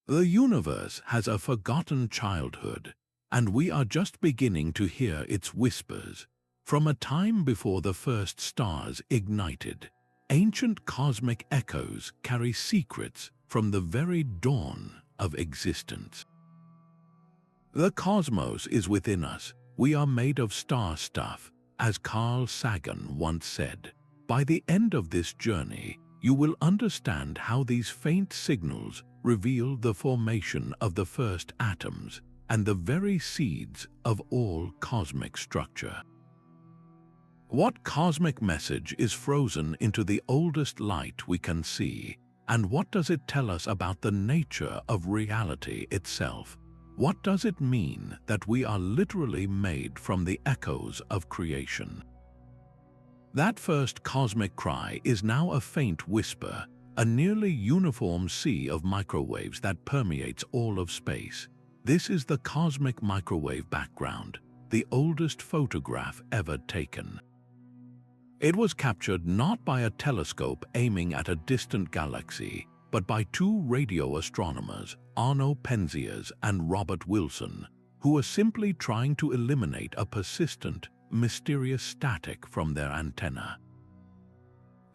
The universe has a forgotten childhood, and we are just beginning to hear its whispers. From a time before the first stars ignited, ancient cosmic echoes carry secrets from the very dawn of existence. The cosmos is within us. We are made of star stuff, as Carl Sagan once said. By the end of this journey, you will understand how these faint signals reveal the formation of the first atoms and the very seeds of all cosmic structure. What cosmic message is frozen into the oldest light we can see, and what does it tell us about the nature of reality itself? What does it mean that we are literally made from the echoes of creation? That first cosmic cry is now a faint whisper, a nearly uniform sea of microwaves that permeates all of space. This is the cosmic microwave background, the oldest photograph ever taken. It was captured not by a telescope aiming at a distant galaxy, but by two radio astronomers, Arno Penzias and Robert Wilson, who were simply trying to eliminate a persistent, mysterious static from their antenna.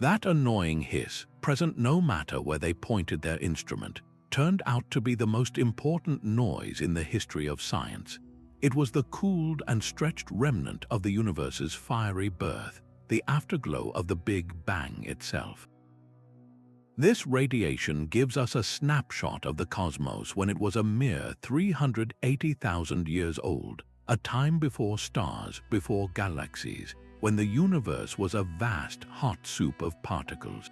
That annoying hiss, present no matter where they pointed their instrument, turned out to be the most important noise in the history of science. It was the cooled and stretched remnant of the universe's fiery birth, the afterglow of the Big Bang itself. This radiation gives us a snapshot of the cosmos when it was a mere 380,000 years old, a time before stars, before galaxies, when the universe was a vast hot soup of particles.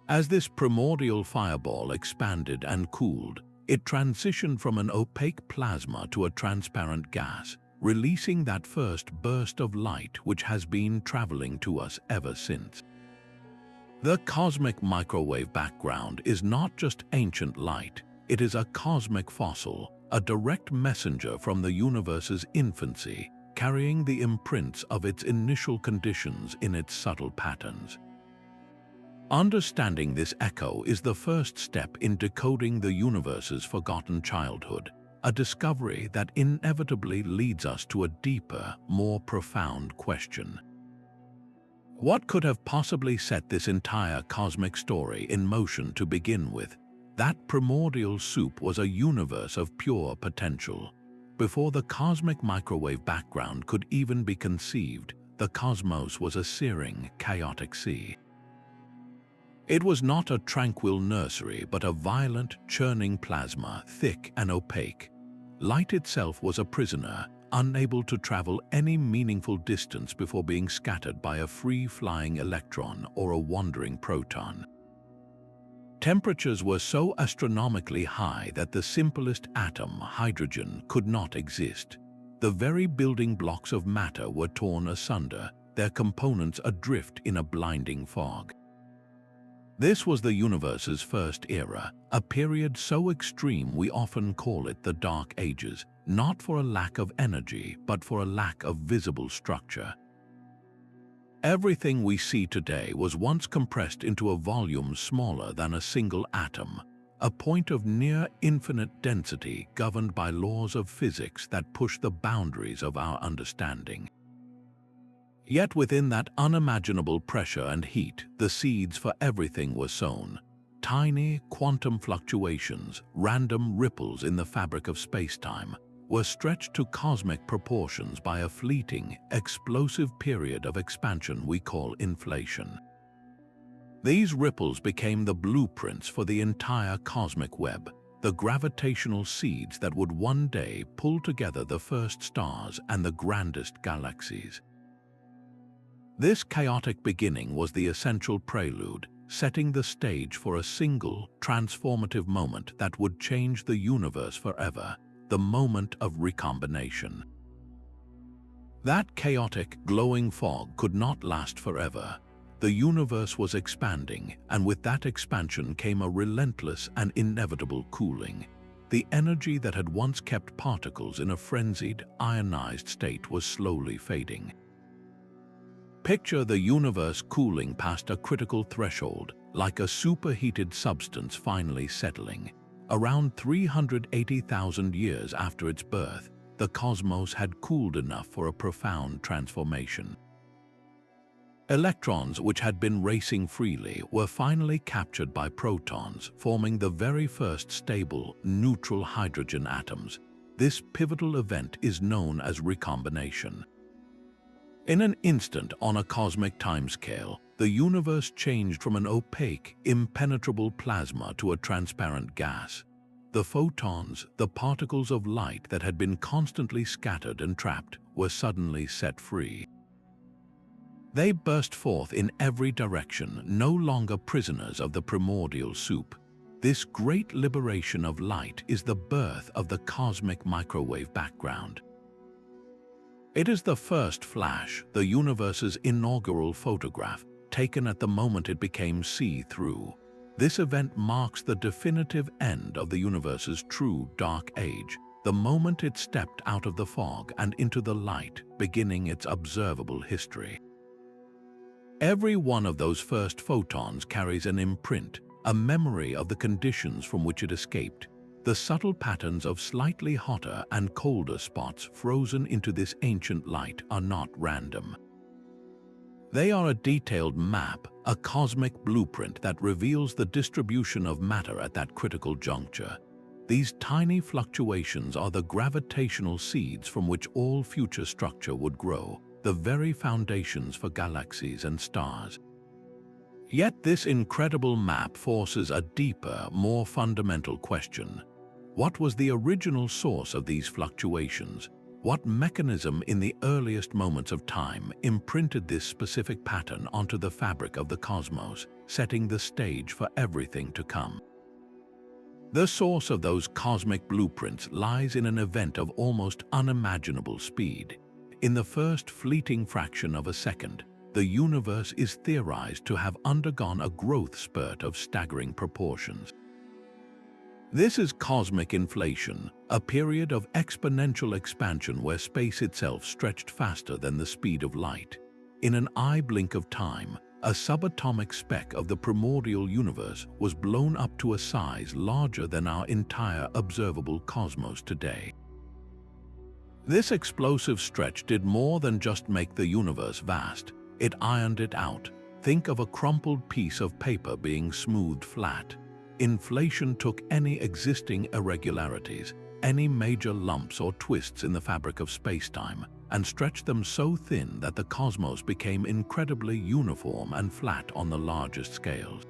As this primordial fireball expanded and cooled, it transitioned from an opaque plasma to a transparent gas, releasing that first burst of light which has been traveling to us ever since. The cosmic microwave background is not just ancient light, it is a cosmic fossil, a direct messenger from the universe's infancy, carrying the imprints of its initial conditions in its subtle patterns. Understanding this echo is the first step in decoding the universe's forgotten childhood, a discovery that inevitably leads us to a deeper, more profound question. What could have possibly set this entire cosmic story in motion to begin with? That primordial soup was a universe of pure potential. Before the cosmic microwave background could even be conceived, the cosmos was a searing, chaotic sea. It was not a tranquil nursery, but a violent, churning plasma, thick and opaque. Light itself was a prisoner, unable to travel any meaningful distance before being scattered by a free-flying electron or a wandering proton. Temperatures were so astronomically high that the simplest atom, hydrogen, could not exist. The very building blocks of matter were torn asunder, their components adrift in a blinding fog. This was the universe's first era, a period so extreme we often call it the Dark Ages, not for a lack of energy, but for a lack of visible structure. Everything we see today was once compressed into a volume smaller than a single atom, a point of near infinite density governed by laws of physics that push the boundaries of our understanding. Yet within that unimaginable pressure and heat, the seeds for everything were sown. Tiny quantum fluctuations, random ripples in the fabric of space-time, were stretched to cosmic proportions by a fleeting, explosive period of expansion we call inflation. These ripples became the blueprints for the entire cosmic web, the gravitational seeds that would one day pull together the first stars and the grandest galaxies. This chaotic beginning was the essential prelude, setting the stage for a single, transformative moment that would change the universe forever, the moment of recombination. That chaotic, glowing fog could not last forever. The universe was expanding, and with that expansion came a relentless and inevitable cooling. The energy that had once kept particles in a frenzied, ionized state was slowly fading. Picture the universe cooling past a critical threshold, like a superheated substance finally settling. Around 380,000 years after its birth, the cosmos had cooled enough for a profound transformation. Electrons, which had been racing freely, were finally captured by protons, forming the very first stable, neutral hydrogen atoms. This pivotal event is known as recombination. In an instant on a cosmic timescale, the universe changed from an opaque, impenetrable plasma to a transparent gas. The photons, the particles of light that had been constantly scattered and trapped, were suddenly set free. They burst forth in every direction, no longer prisoners of the primordial soup. This great liberation of light is the birth of the cosmic microwave background. It is the first flash, the universe's inaugural photograph, taken at the moment it became see-through. This event marks the definitive end of the universe's true dark age, the moment it stepped out of the fog and into the light, beginning its observable history. Every one of those first photons carries an imprint, a memory of the conditions from which it escaped. The subtle patterns of slightly hotter and colder spots frozen into this ancient light are not random. They are a detailed map, a cosmic blueprint that reveals the distribution of matter at that critical juncture. These tiny fluctuations are the gravitational seeds from which all future structure would grow, the very foundations for galaxies and stars. Yet this incredible map forces a deeper, more fundamental question. What was the original source of these fluctuations? What mechanism in the earliest moments of time imprinted this specific pattern onto the fabric of the cosmos, setting the stage for everything to come? The source of those cosmic blueprints lies in an event of almost unimaginable speed. In the first fleeting fraction of a second, the universe is theorized to have undergone a growth spurt of staggering proportions. This is cosmic inflation, a period of exponential expansion where space itself stretched faster than the speed of light. In an eye blink of time, a subatomic speck of the primordial universe was blown up to a size larger than our entire observable cosmos today. This explosive stretch did more than just make the universe vast. It ironed it out. Think of a crumpled piece of paper being smoothed flat. Inflation took any existing irregularities, any major lumps or twists in the fabric of spacetime, and stretched them so thin that the cosmos became incredibly uniform and flat on the largest scales.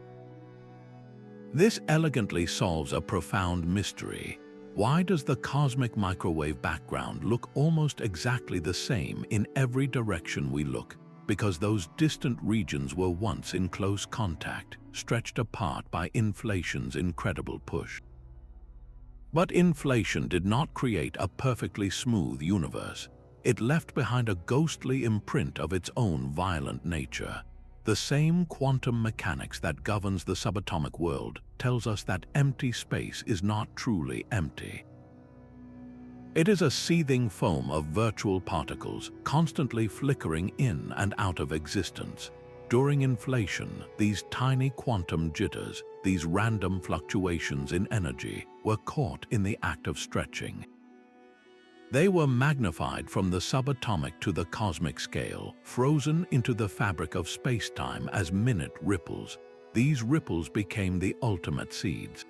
This elegantly solves a profound mystery. Why does the cosmic microwave background look almost exactly the same in every direction we look? Because those distant regions were once in close contact, stretched apart by inflation's incredible push. But inflation did not create a perfectly smooth universe. It left behind a ghostly imprint of its own violent nature. The same quantum mechanics that governs the subatomic world tells us that empty space is not truly empty. It is a seething foam of virtual particles, constantly flickering in and out of existence. During inflation, these tiny quantum jitters, these random fluctuations in energy, were caught in the act of stretching. They were magnified from the subatomic to the cosmic scale, frozen into the fabric of spacetime as minute ripples. These ripples became the ultimate seeds.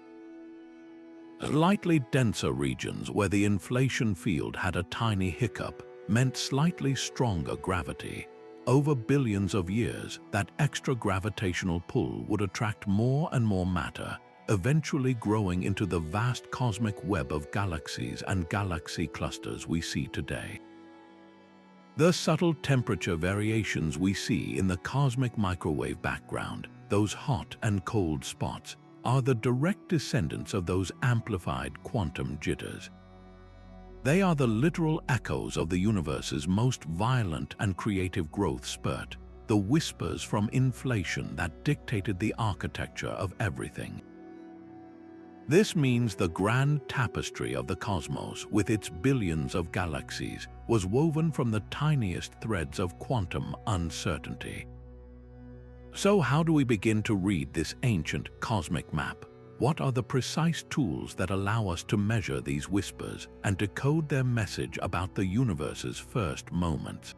Slightly denser regions where the inflation field had a tiny hiccup meant slightly stronger gravity. Over billions of years, that extra gravitational pull would attract more and more matter, eventually growing into the vast cosmic web of galaxies and galaxy clusters we see today. The subtle temperature variations we see in the cosmic microwave background, those hot and cold spots, are the direct descendants of those amplified quantum jitters. They are the literal echoes of the universe's most violent and creative growth spurt, the whispers from inflation that dictated the architecture of everything. This means the grand tapestry of the cosmos, with its billions of galaxies, was woven from the tiniest threads of quantum uncertainty. So how do we begin to read this ancient cosmic map? What are the precise tools that allow us to measure these whispers and decode their message about the universe's first moments?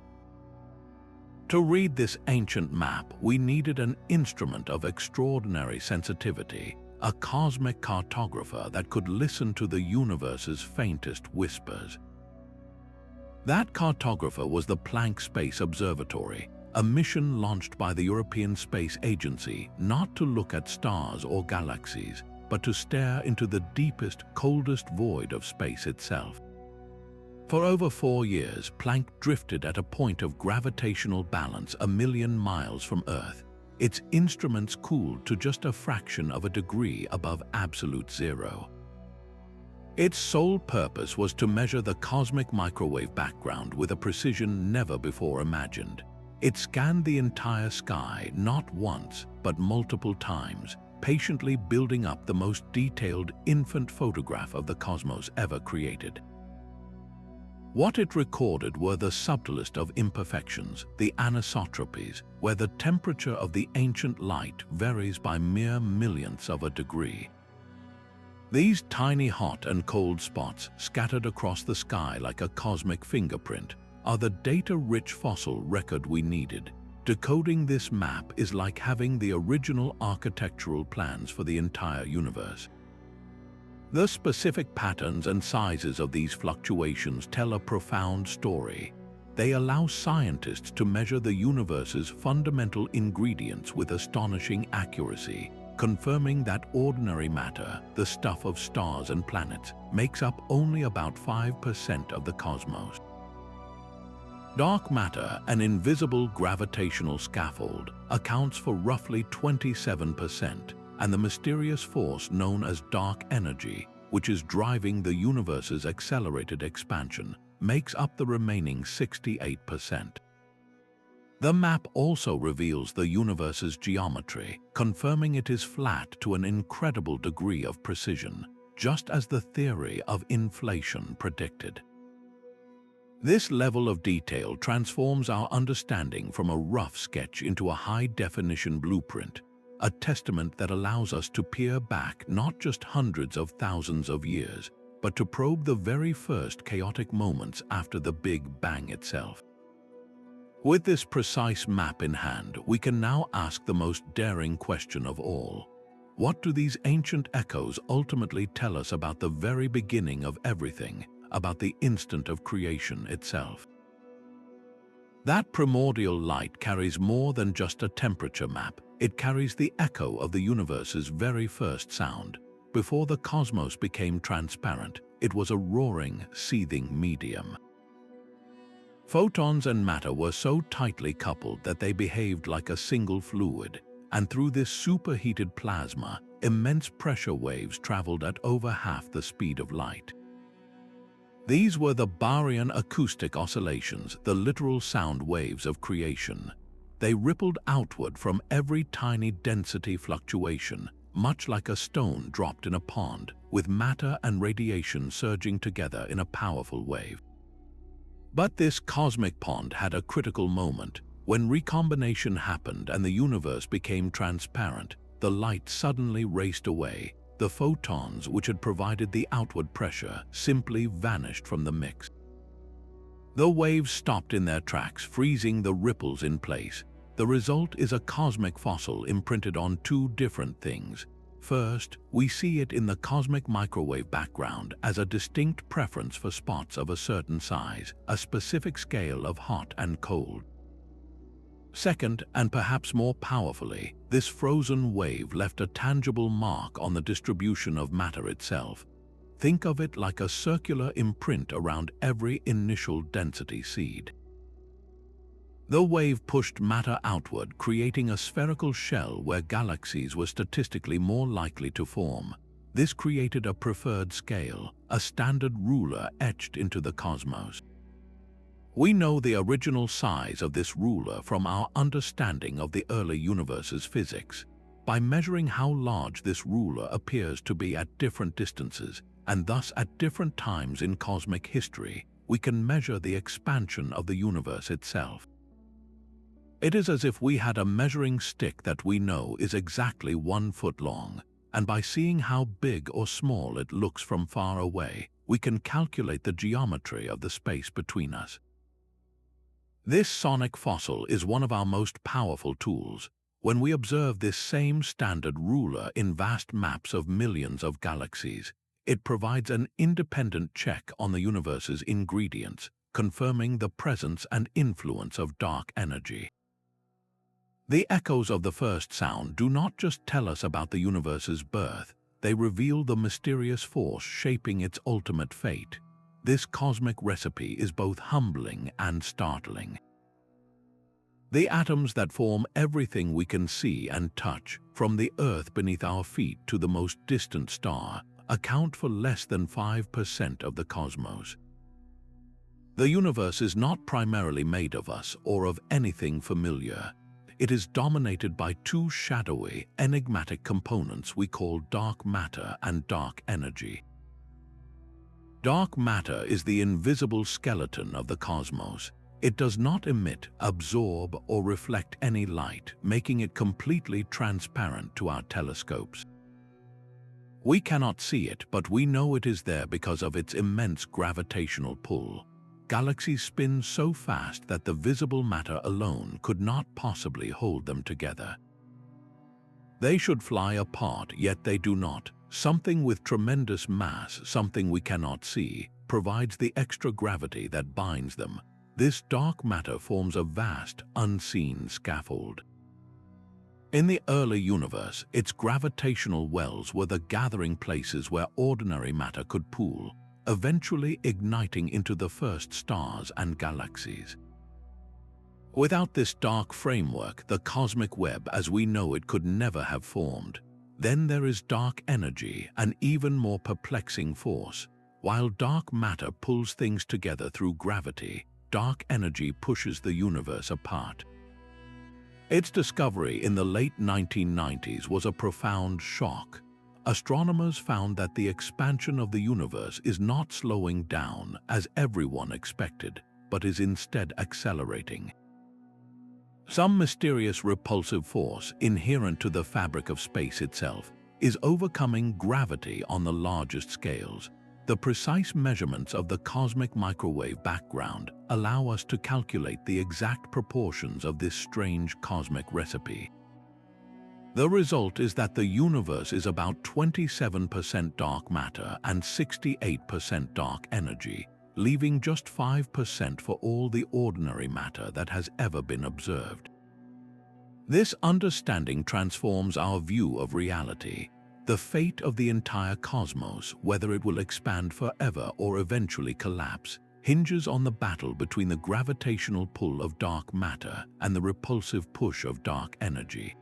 To read this ancient map, we needed an instrument of extraordinary sensitivity, a cosmic cartographer that could listen to the universe's faintest whispers. That cartographer was the Planck Space Observatory, a mission launched by the European Space Agency not to look at stars or galaxies, but to stare into the deepest, coldest void of space itself. For over 4 years, Planck drifted at a point of gravitational balance 1,000,000 miles from Earth, its instruments cooled to just a fraction of a degree above absolute zero. Its sole purpose was to measure the cosmic microwave background with a precision never before imagined. It scanned the entire sky not once, but multiple times, patiently building up the most detailed infant photograph of the cosmos ever created. What it recorded were the subtlest of imperfections, the anisotropies, where the temperature of the ancient light varies by mere millionths of a degree. These tiny hot and cold spots, scattered across the sky like a cosmic fingerprint, are the data-rich fossil record we needed. Decoding this map is like having the original architectural plans for the entire universe. The specific patterns and sizes of these fluctuations tell a profound story. They allow scientists to measure the universe's fundamental ingredients with astonishing accuracy, confirming that ordinary matter, the stuff of stars and planets, makes up only about 5% of the cosmos. Dark matter, an invisible gravitational scaffold, accounts for roughly 27%, and the mysterious force known as dark energy, which is driving the universe's accelerated expansion, makes up the remaining 68%. The map also reveals the universe's geometry, confirming it is flat to an incredible degree of precision, just as the theory of inflation predicted. This level of detail transforms our understanding from a rough sketch into a high-definition blueprint, a testament that allows us to peer back not just hundreds of thousands of years, but to probe the very first chaotic moments after the Big Bang itself. With this precise map in hand, we can now ask the most daring question of all. What do these ancient echoes ultimately tell us about the very beginning of everything, about the instant of creation itself? That primordial light carries more than just a temperature map. It carries the echo of the universe's very first sound. Before the cosmos became transparent, it was a roaring, seething medium. Photons and matter were so tightly coupled that they behaved like a single fluid, and through this superheated plasma, immense pressure waves traveled at over half the speed of light. These were the Baryan acoustic oscillations, the literal sound waves of creation. They rippled outward from every tiny density fluctuation, much like a stone dropped in a pond, with matter and radiation surging together in a powerful wave. But this cosmic pond had a critical moment. When recombination happened and the universe became transparent, the light suddenly raced away. The photons, which had provided the outward pressure, simply vanished from the mix. The waves stopped in their tracks, freezing the ripples in place. The result is a cosmic fossil imprinted on two different things. First, we see it in the cosmic microwave background as a distinct preference for spots of a certain size, a specific scale of hot and cold. Second, and perhaps more powerfully, this frozen wave left a tangible mark on the distribution of matter itself. Think of it like a circular imprint around every initial density seed. The wave pushed matter outward, creating a spherical shell where galaxies were statistically more likely to form. This created a preferred scale, a standard ruler etched into the cosmos. We know the original size of this ruler from our understanding of the early universe's physics. By measuring how large this ruler appears to be at different distances, and thus at different times in cosmic history, we can measure the expansion of the universe itself. It is as if we had a measuring stick that we know is exactly 1 foot long. and by seeing how big or small it looks from far away, we can calculate the geometry of the space between us. This sonic fossil is one of our most powerful tools. When we observe this same standard ruler in vast maps of millions of galaxies, it provides an independent check on the universe's ingredients, confirming the presence and influence of dark energy. The echoes of the first sound do not just tell us about the universe's birth, they reveal the mysterious force shaping its ultimate fate. This cosmic recipe is both humbling and startling. The atoms that form everything we can see and touch, from the Earth beneath our feet to the most distant star, account for less than 5% of the cosmos. The universe is not primarily made of us or of anything familiar. It is dominated by two shadowy, enigmatic components we call dark matter and dark energy. Dark matter is the invisible skeleton of the cosmos. It does not emit, absorb, or reflect any light, making it completely transparent to our telescopes. We cannot see it, but we know it is there because of its immense gravitational pull. Galaxies spin so fast that the visible matter alone could not possibly hold them together. They should fly apart, yet they do not. Something with tremendous mass, something we cannot see, provides the extra gravity that binds them. This dark matter forms a vast, unseen scaffold. In the early universe, its gravitational wells were the gathering places where ordinary matter could pool, eventually igniting into the first stars and galaxies. Without this dark framework, the cosmic web as we know it could never have formed. Then there is dark energy, an even more perplexing force. While dark matter pulls things together through gravity, dark energy pushes the universe apart. Its discovery in the late 1990s was a profound shock. Astronomers found that the expansion of the universe is not slowing down, as everyone expected, but is instead accelerating. Some mysterious repulsive force, inherent to the fabric of space itself, is overcoming gravity on the largest scales. The precise measurements of the cosmic microwave background allow us to calculate the exact proportions of this strange cosmic recipe. The result is that the universe is about 27% dark matter and 68% dark energy, leaving just 5% for all the ordinary matter that has ever been observed. This understanding transforms our view of reality. The fate of the entire cosmos, whether it will expand forever or eventually collapse, hinges on the battle between the gravitational pull of dark matter and the repulsive push of dark energy.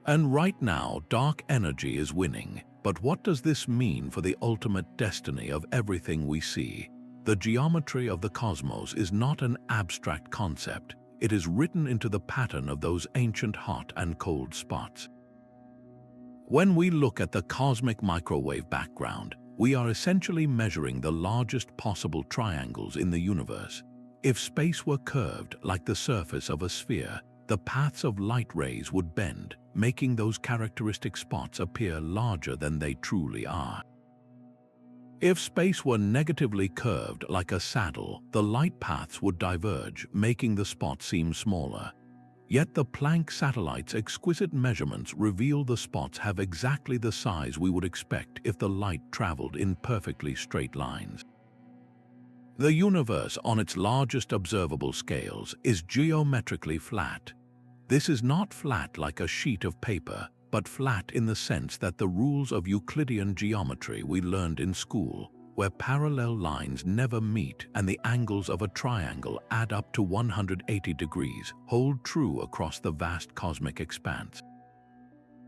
And right now, dark energy is winning. But what does this mean for the ultimate destiny of everything we see? The geometry of the cosmos is not an abstract concept. It is written into the pattern of those ancient hot and cold spots. When we look at the cosmic microwave background, we are essentially measuring the largest possible triangles in the universe. If space were curved like the surface of a sphere, the paths of light rays would bend, making those characteristic spots appear larger than they truly are. If space were negatively curved like a saddle, the light paths would diverge, making the spots seem smaller. Yet the Planck satellite's exquisite measurements reveal the spots have exactly the size we would expect if the light traveled in perfectly straight lines. The universe, on its largest observable scales, is geometrically flat. This is not flat like a sheet of paper, but flat in the sense that the rules of Euclidean geometry we learned in school, where parallel lines never meet and the angles of a triangle add up to 180 degrees, hold true across the vast cosmic expanse.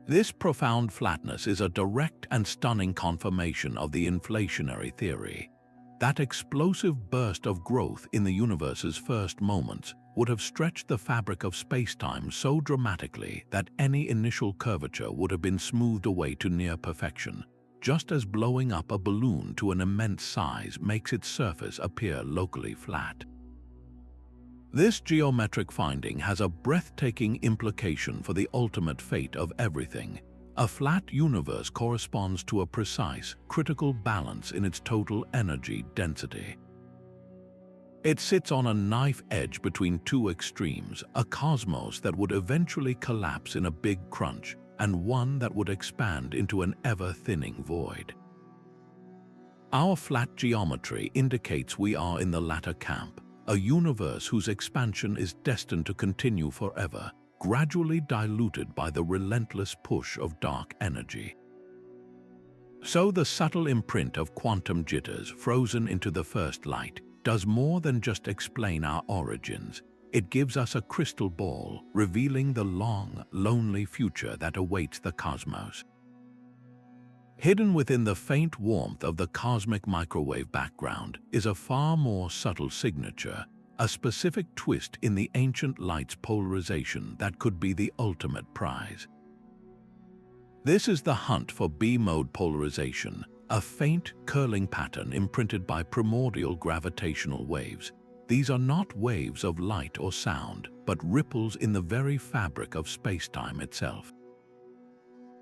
This profound flatness is a direct and stunning confirmation of the inflationary theory. That explosive burst of growth in the universe's first moments would have stretched the fabric of space-time so dramatically that any initial curvature would have been smoothed away to near perfection, just as blowing up a balloon to an immense size makes its surface appear locally flat. This geometric finding has a breathtaking implication for the ultimate fate of everything. A flat universe corresponds to a precise, critical balance in its total energy density. It sits on a knife edge between two extremes, a cosmos that would eventually collapse in a big crunch, and one that would expand into an ever-thinning void. Our flat geometry indicates we are in the latter camp, a universe whose expansion is destined to continue forever, gradually diluted by the relentless push of dark energy. So the subtle imprint of quantum jitters frozen into the first light does more than just explain our origins. It gives us a crystal ball, revealing the long, lonely future that awaits the cosmos. Hidden within the faint warmth of the cosmic microwave background is a far more subtle signature, a specific twist in the ancient light's polarization that could be the ultimate prize. This is the hunt for B-mode polarization, a faint, curling pattern imprinted by primordial gravitational waves. These are not waves of light or sound, but ripples in the very fabric of space-time itself.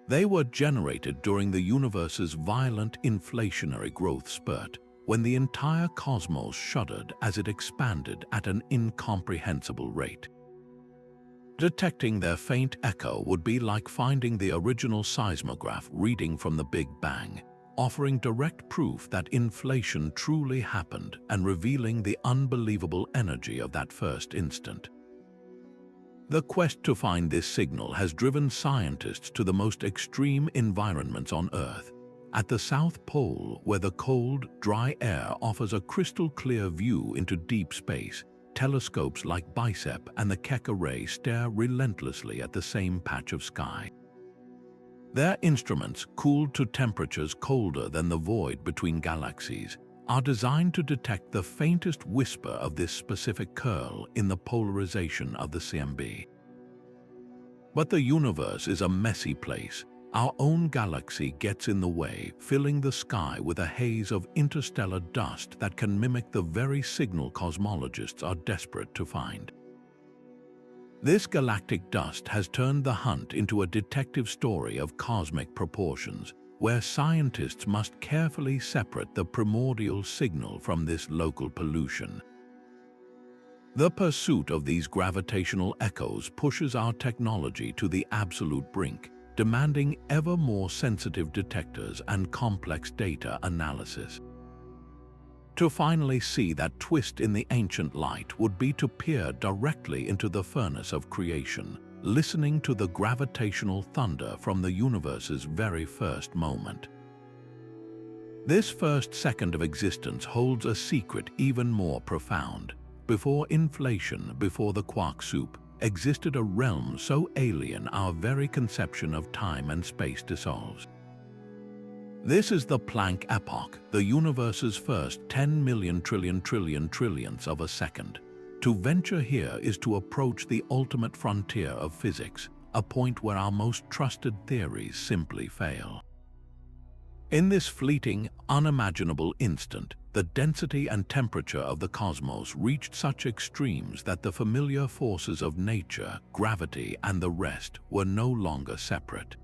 They were generated during the universe's violent inflationary growth spurt, when the entire cosmos shuddered as it expanded at an incomprehensible rate. Detecting their faint echo would be like finding the original seismograph reading from the Big Bang, offering direct proof that inflation truly happened and revealing the unbelievable energy of that first instant. The quest to find this signal has driven scientists to the most extreme environments on Earth. At the South Pole, where the cold, dry air offers a crystal-clear view into deep space, telescopes like BICEP and the Keck Array stare relentlessly at the same patch of sky. Their instruments, cooled to temperatures colder than the void between galaxies, are designed to detect the faintest whisper of this specific curl in the polarization of the CMB. But the universe is a messy place. Our own galaxy gets in the way, filling the sky with a haze of interstellar dust that can mimic the very signal cosmologists are desperate to find. This galactic dust has turned the hunt into a detective story of cosmic proportions, where scientists must carefully separate the primordial signal from this local pollution. The pursuit of these gravitational echoes pushes our technology to the absolute brink, demanding ever more sensitive detectors and complex data analysis. To finally see that twist in the ancient light would be to peer directly into the furnace of creation, listening to the gravitational thunder from the universe's very first moment. This first second of existence holds a secret even more profound. Before inflation, before the quark soup, existed a realm so alien our very conception of time and space dissolves. This is the Planck epoch, the universe's first 10 million trillion trillionths of a second. To venture here is to approach the ultimate frontier of physics, a point where our most trusted theories simply fail. In this fleeting, unimaginable instant, the density and temperature of the cosmos reached such extremes that the familiar forces of nature, gravity, and the rest were no longer separate.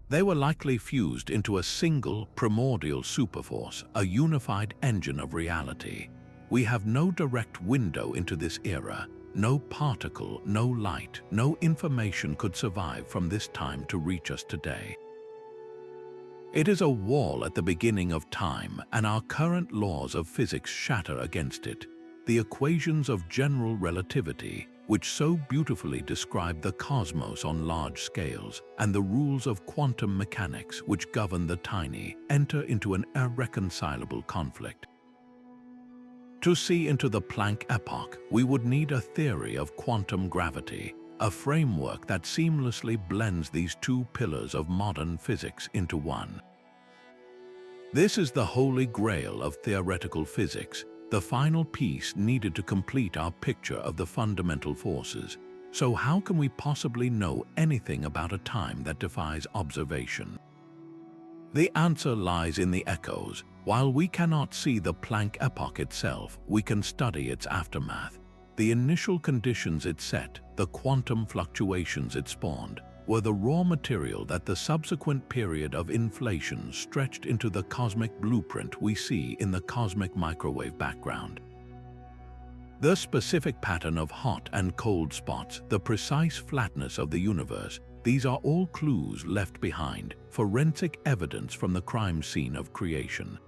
They were likely fused into a single primordial superforce, a unified engine of reality. We have no direct window into this era. No particle, no light, no information could survive from this time to reach us today. It is a wall at the beginning of time, and our current laws of physics shatter against it. The equations of general relativity, which so beautifully describe the cosmos on large scales, and the rules of quantum mechanics, which govern the tiny, enter into an irreconcilable conflict. To see into the Planck epoch, we would need a theory of quantum gravity, a framework that seamlessly blends these two pillars of modern physics into one. This is the holy grail of theoretical physics, the final piece needed to complete our picture of the fundamental forces. So how can we possibly know anything about a time that defies observation? The answer lies in the echoes. While we cannot see the Planck epoch itself, we can study its aftermath. The initial conditions it set, the quantum fluctuations it spawned, were the raw material that the subsequent period of inflation stretched into the cosmic blueprint we see in the cosmic microwave background. The specific pattern of hot and cold spots, the precise flatness of the universe, these are all clues left behind, forensic evidence from the crime scene of creation.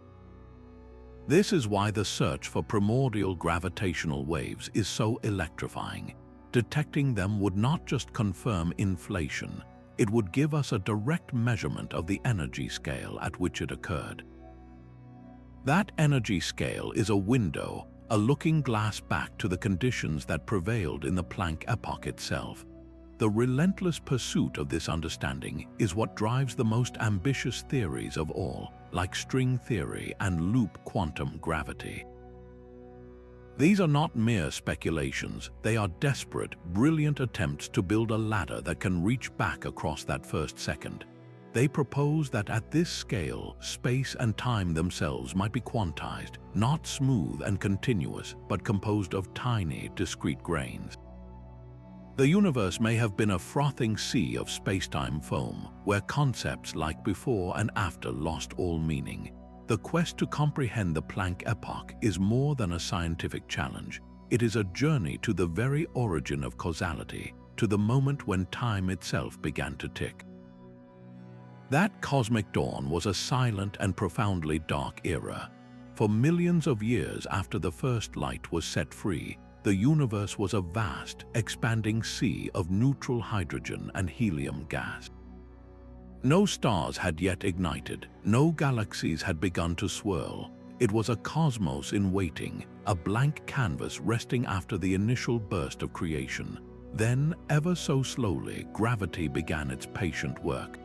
This is why the search for primordial gravitational waves is so electrifying. Detecting them would not just confirm inflation, it would give us a direct measurement of the energy scale at which it occurred. That energy scale is a window, a looking glass back to the conditions that prevailed in the Planck epoch itself. The relentless pursuit of this understanding is what drives the most ambitious theories of all, like string theory and loop quantum gravity. These are not mere speculations, they are desperate, brilliant attempts to build a ladder that can reach back across that first second. They propose that at this scale, space and time themselves might be quantized, not smooth and continuous, but composed of tiny, discrete grains. The universe may have been a frothing sea of spacetime foam, where concepts like before and after lost all meaning. The quest to comprehend the Planck epoch is more than a scientific challenge. It is a journey to the very origin of causality, to the moment when time itself began to tick. That cosmic dawn was a silent and profoundly dark era. For millions of years after the first light was set free, the universe was a vast, expanding sea of neutral hydrogen and helium gas. No stars had yet ignited, no galaxies had begun to swirl. It was a cosmos in waiting, a blank canvas resting after the initial burst of creation. Then, ever so slowly, gravity began its patient work.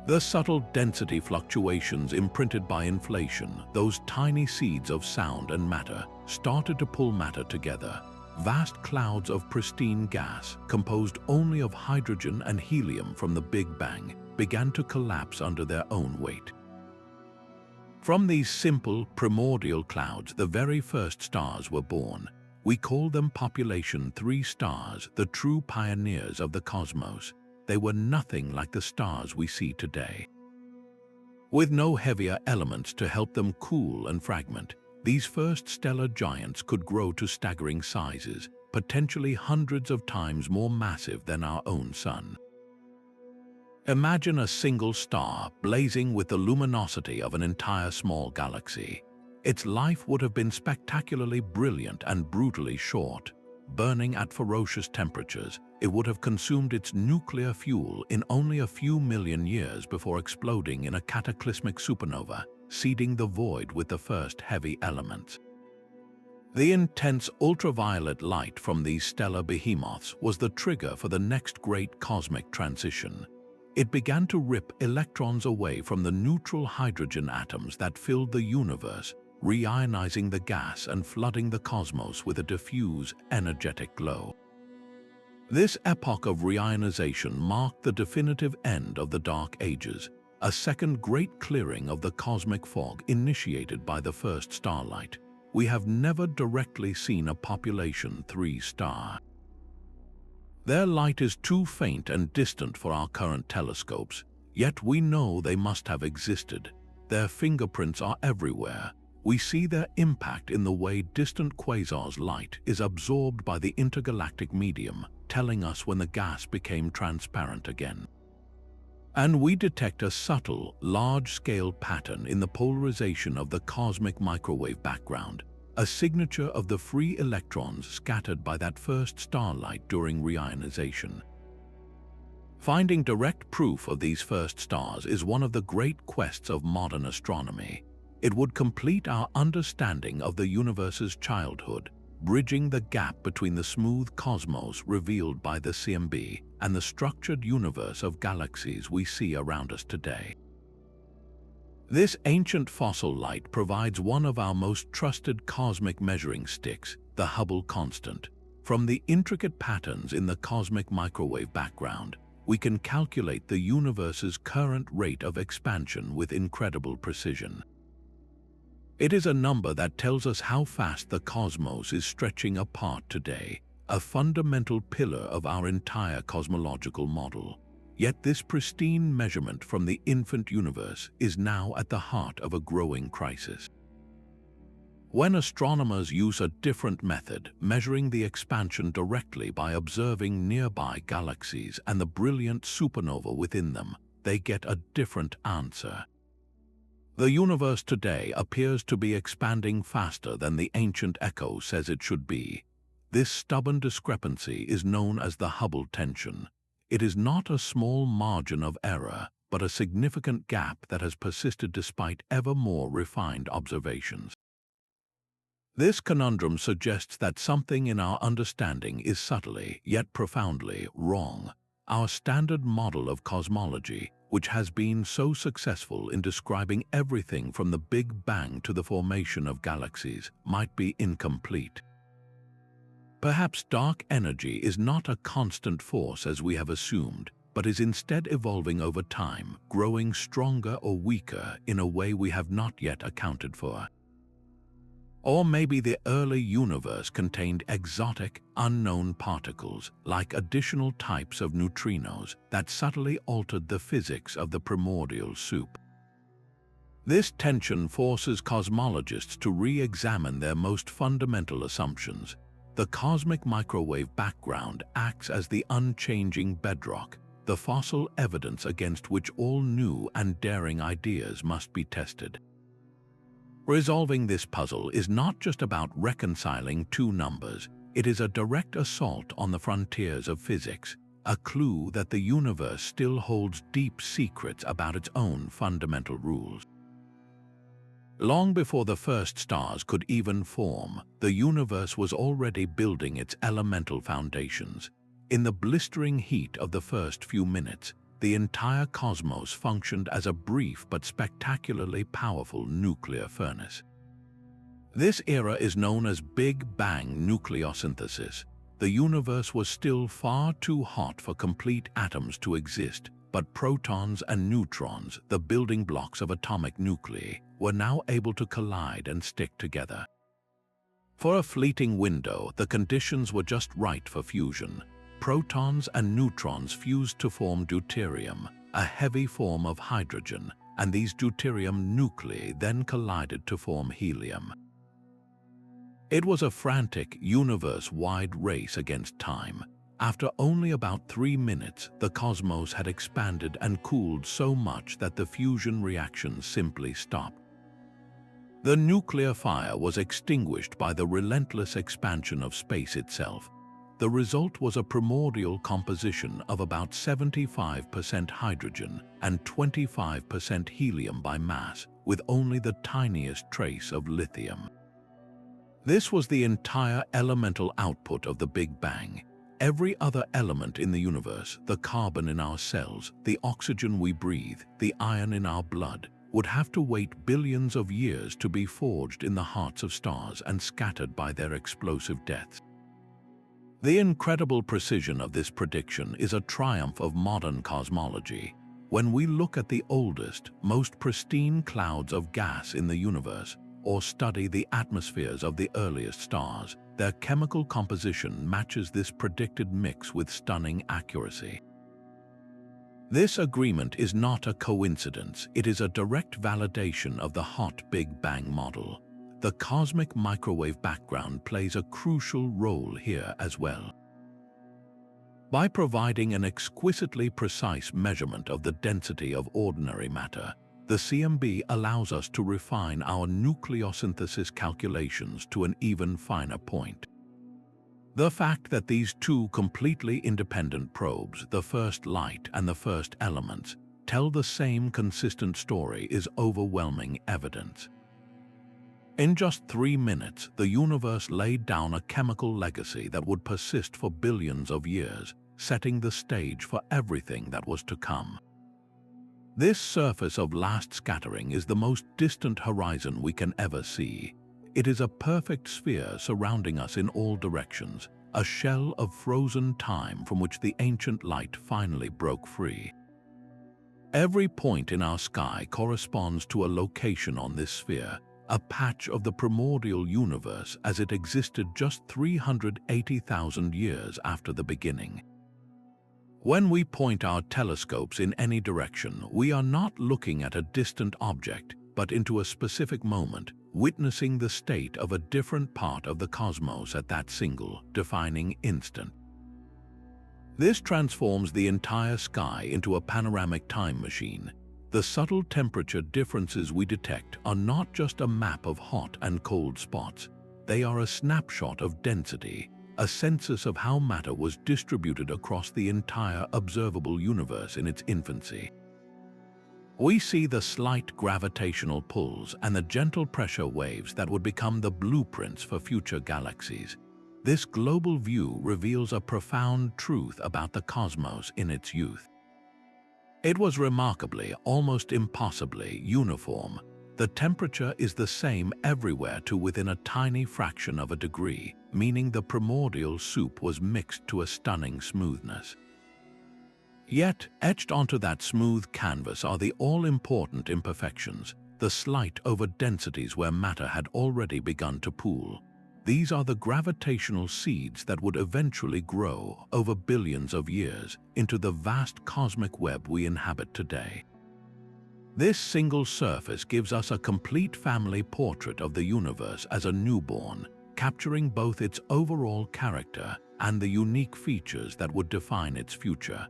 The subtle density fluctuations imprinted by inflation, those tiny seeds of sound and matter, started to pull matter together. Vast clouds of pristine gas, composed only of hydrogen and helium from the Big Bang, began to collapse under their own weight. From these simple, primordial clouds, the very first stars were born. We call them population 3 stars, the true pioneers of the cosmos. They were nothing like the stars we see today. With no heavier elements to help them cool and fragment, these first stellar giants could grow to staggering sizes, potentially hundreds of times more massive than our own sun. Imagine a single star blazing with the luminosity of an entire small galaxy. Its life would have been spectacularly brilliant and brutally short. Burning at ferocious temperatures, it would have consumed its nuclear fuel in only a few million years before exploding in a cataclysmic supernova, seeding the void with the first heavy elements. The intense ultraviolet light from these stellar behemoths was the trigger for the next great cosmic transition. It began to rip electrons away from the neutral hydrogen atoms that filled the universe, re-ionizing the gas and flooding the cosmos with a diffuse, energetic glow. This epoch of re-ionization marked the definitive end of the Dark Ages, a second great clearing of the cosmic fog initiated by the first starlight. We have never directly seen a population 3 star. Their light is too faint and distant for our current telescopes, yet we know they must have existed. Their fingerprints are everywhere. We see their impact in the way distant quasars' light is absorbed by the intergalactic medium, telling us when the gas became transparent again. And we detect a subtle, large-scale pattern in the polarization of the cosmic microwave background, a signature of the free electrons scattered by that first starlight during re-ionization. Finding direct proof of these first stars is one of the great quests of modern astronomy. It would complete our understanding of the universe's childhood, bridging the gap between the smooth cosmos revealed by the CMB and the structured universe of galaxies we see around us today. This ancient fossil light provides one of our most trusted cosmic measuring sticks, the Hubble constant. From the intricate patterns in the cosmic microwave background, we can calculate the universe's current rate of expansion with incredible precision. It is a number that tells us how fast the cosmos is stretching apart today, a fundamental pillar of our entire cosmological model. Yet this pristine measurement from the infant universe is now at the heart of a growing crisis. When astronomers use a different method, measuring the expansion directly by observing nearby galaxies and the brilliant supernova within them, they get a different answer. The universe today appears to be expanding faster than the ancient echo says it should be. This stubborn discrepancy is known as the Hubble tension. It is not a small margin of error, but a significant gap that has persisted despite ever more refined observations. This conundrum suggests that something in our understanding is subtly, yet profoundly, wrong. Our standard model of cosmology, which has been so successful in describing everything from the Big Bang to the formation of galaxies, might be incomplete. Perhaps dark energy is not a constant force as we have assumed, but is instead evolving over time, growing stronger or weaker in a way we have not yet accounted for. Or maybe the early universe contained exotic, unknown particles, like additional types of neutrinos, that subtly altered the physics of the primordial soup. This tension forces cosmologists to re-examine their most fundamental assumptions. The cosmic microwave background acts as the unchanging bedrock, the fossil evidence against which all new and daring ideas must be tested. Resolving this puzzle is not just about reconciling two numbers, it is a direct assault on the frontiers of physics, a clue that the universe still holds deep secrets about its own fundamental rules. Long before the first stars could even form, the universe was already building its elemental foundations. In the blistering heat of the first few minutes, the entire cosmos functioned as a brief but spectacularly powerful nuclear furnace. This era is known as Big Bang Nucleosynthesis. The universe was still far too hot for complete atoms to exist, but protons and neutrons, the building blocks of atomic nuclei, were now able to collide and stick together. For a fleeting window, the conditions were just right for fusion. Protons and neutrons fused to form deuterium, a heavy form of hydrogen, and these deuterium nuclei then collided to form helium. It was a frantic, universe-wide race against time. After only about 3 minutes, the cosmos had expanded and cooled so much that the fusion reactions simply stopped. The nuclear fire was extinguished by the relentless expansion of space itself. The result was a primordial composition of about 75% hydrogen and 25% helium by mass, with only the tiniest trace of lithium. This was the entire elemental output of the Big Bang. Every other element in the universe, the carbon in our cells, the oxygen we breathe, the iron in our blood, would have to wait billions of years to be forged in the hearts of stars and scattered by their explosive deaths. The incredible precision of this prediction is a triumph of modern cosmology. When we look at the oldest, most pristine clouds of gas in the universe, or study the atmospheres of the earliest stars, their chemical composition matches this predicted mix with stunning accuracy. This agreement is not a coincidence, it is a direct validation of the hot Big Bang model. The cosmic microwave background plays a crucial role here as well. By providing an exquisitely precise measurement of the density of ordinary matter, the CMB allows us to refine our nucleosynthesis calculations to an even finer point. The fact that these two completely independent probes, the first light and the first elements, tell the same consistent story is overwhelming evidence. In just 3 minutes, the universe laid down a chemical legacy that would persist for billions of years, setting the stage for everything that was to come. This surface of last scattering is the most distant horizon we can ever see. It is a perfect sphere surrounding us in all directions, a shell of frozen time from which the ancient light finally broke free. Every point in our sky corresponds to a location on this sphere, a patch of the primordial universe as it existed just 380,000 years after the beginning. When we point our telescopes in any direction, we are not looking at a distant object, but into a specific moment, witnessing the state of a different part of the cosmos at that single, defining instant. This transforms the entire sky into a panoramic time machine. The subtle temperature differences we detect are not just a map of hot and cold spots. They are a snapshot of density, a census of how matter was distributed across the entire observable universe in its infancy. We see the slight gravitational pulls and the gentle pressure waves that would become the blueprints for future galaxies. This global view reveals a profound truth about the cosmos in its youth. It was remarkably, almost impossibly, uniform. The temperature is the same everywhere to within a tiny fraction of a degree, meaning the primordial soup was mixed to a stunning smoothness. Yet, etched onto that smooth canvas are the all-important imperfections, the slight overdensities where matter had already begun to pool. These are the gravitational seeds that would eventually grow, over billions of years, into the vast cosmic web we inhabit today. This single surface gives us a complete family portrait of the universe as a newborn, capturing both its overall character and the unique features that would define its future.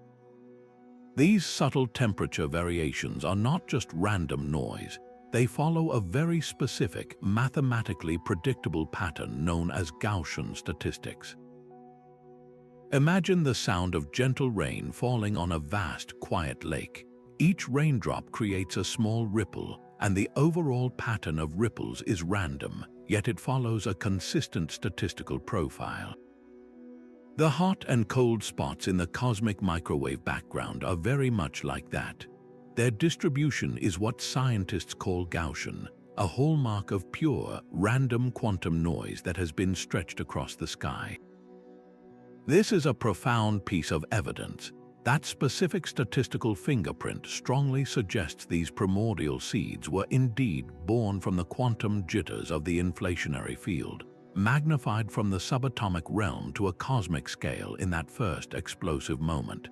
These subtle temperature variations are not just random noise. They follow a very specific, mathematically predictable pattern known as Gaussian statistics. Imagine the sound of gentle rain falling on a vast, quiet lake. Each raindrop creates a small ripple, and the overall pattern of ripples is random, yet it follows a consistent statistical profile. The hot and cold spots in the cosmic microwave background are very much like that. Their distribution is what scientists call Gaussian, a hallmark of pure, random quantum noise that has been stretched across the sky. This is a profound piece of evidence. That specific statistical fingerprint strongly suggests these primordial seeds were indeed born from the quantum jitters of the inflationary field, magnified from the subatomic realm to a cosmic scale in that first explosive moment.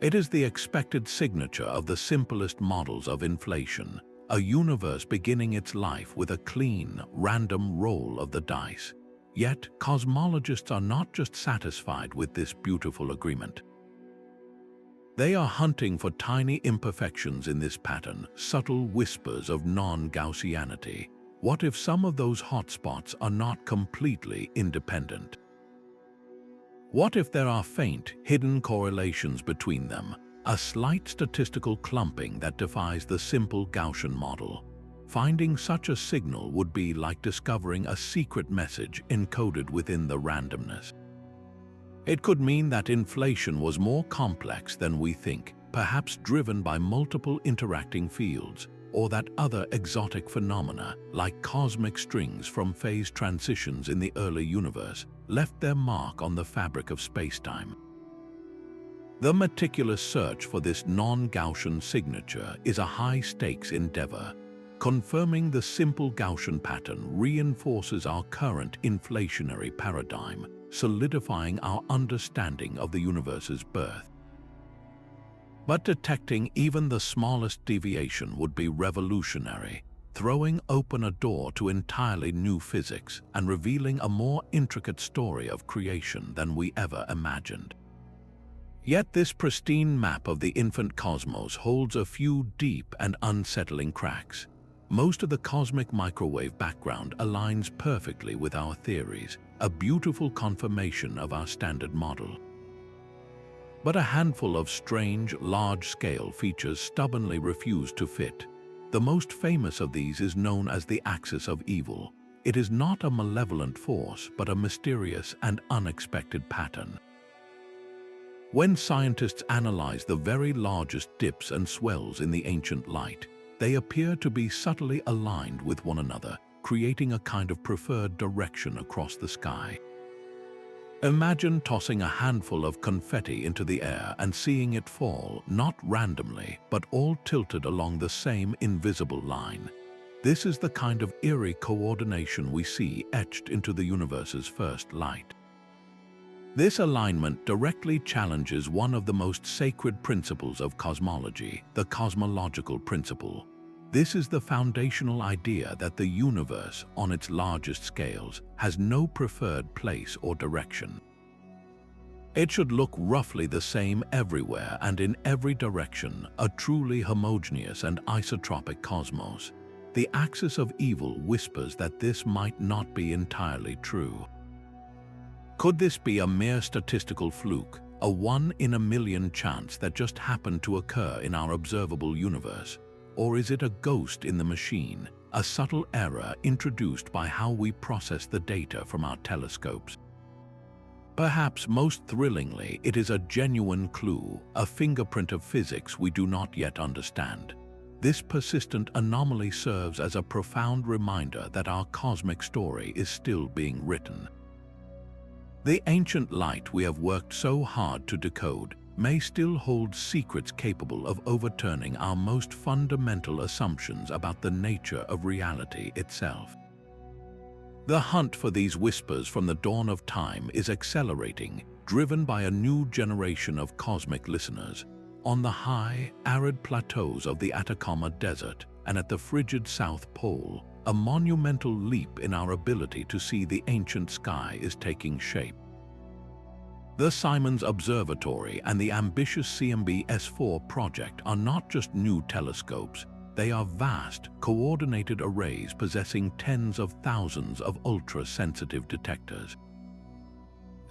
It is the expected signature of the simplest models of inflation, a universe beginning its life with a clean, random roll of the dice. Yet, cosmologists are not just satisfied with this beautiful agreement. They are hunting for tiny imperfections in this pattern, subtle whispers of non-Gaussianity. What if some of those hotspots are not completely independent? What if there are faint, hidden correlations between them, a slight statistical clumping that defies the simple Gaussian model? Finding such a signal would be like discovering a secret message encoded within the randomness. It could mean that inflation was more complex than we think, perhaps driven by multiple interacting fields, or that other exotic phenomena, like cosmic strings from phase transitions in the early universe, left their mark on the fabric of spacetime. The meticulous search for this non-Gaussian signature is a high-stakes endeavor. Confirming the simple Gaussian pattern reinforces our current inflationary paradigm, solidifying our understanding of the universe's birth. But detecting even the smallest deviation would be revolutionary, throwing open a door to entirely new physics and revealing a more intricate story of creation than we ever imagined. Yet this pristine map of the infant cosmos holds a few deep and unsettling cracks. Most of the cosmic microwave background aligns perfectly with our theories, a beautiful confirmation of our standard model. But a handful of strange, large-scale features stubbornly refuse to fit. The most famous of these is known as the axis of evil. It is not a malevolent force, but a mysterious and unexpected pattern. When scientists analyze the very largest dips and swells in the ancient light, they appear to be subtly aligned with one another, creating a kind of preferred direction across the sky. Imagine tossing a handful of confetti into the air and seeing it fall, not randomly, but all tilted along the same invisible line. This is the kind of eerie coordination we see etched into the universe's first light. This alignment directly challenges one of the most sacred principles of cosmology, the cosmological principle. This is the foundational idea that the universe, on its largest scales, has no preferred place or direction. It should look roughly the same everywhere and in every direction, a truly homogeneous and isotropic cosmos. The axis of evil whispers that this might not be entirely true. Could this be a mere statistical fluke, a one-in-a-million chance that just happened to occur in our observable universe? Or is it a ghost in the machine, a subtle error introduced by how we process the data from our telescopes? Perhaps most thrillingly, it is a genuine clue, a fingerprint of physics we do not yet understand. This persistent anomaly serves as a profound reminder that our cosmic story is still being written. The ancient light we have worked so hard to decode may still hold secrets capable of overturning our most fundamental assumptions about the nature of reality itself. The hunt for these whispers from the dawn of time is accelerating, driven by a new generation of cosmic listeners. On the high, arid plateaus of the Atacama Desert and at the frigid South Pole, a monumental leap in our ability to see the ancient sky is taking shape. The Simons Observatory and the ambitious CMB S4 project are not just new telescopes, they are vast, coordinated arrays possessing tens of thousands of ultra-sensitive detectors.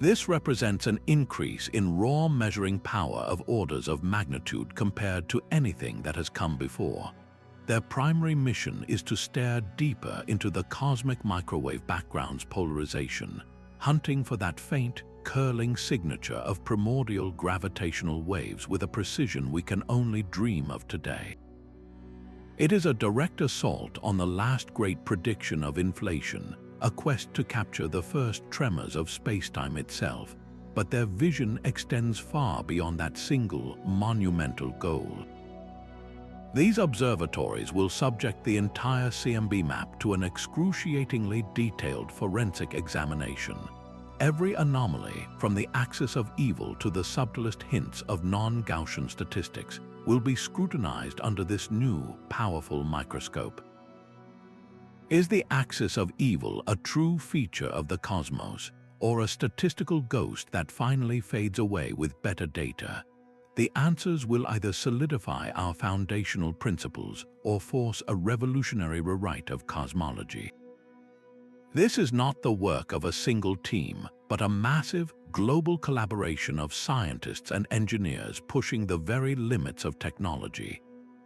This represents an increase in raw measuring power of orders of magnitude compared to anything that has come before. Their primary mission is to stare deeper into the cosmic microwave background's polarization, hunting for that faint, curling signature of primordial gravitational waves with a precision we can only dream of today. It is a direct assault on the last great prediction of inflation, a quest to capture the first tremors of spacetime itself, but their vision extends far beyond that single, monumental goal. These observatories will subject the entire CMB map to an excruciatingly detailed forensic examination. Every anomaly, from the axis of evil to the subtlest hints of non-Gaussian statistics, will be scrutinized under this new, powerful microscope. Is the axis of evil a true feature of the cosmos, or a statistical ghost that finally fades away with better data? The answers will either solidify our foundational principles or force a revolutionary rewrite of cosmology. This is not the work of a single team, but a massive, global collaboration of scientists and engineers pushing the very limits of technology.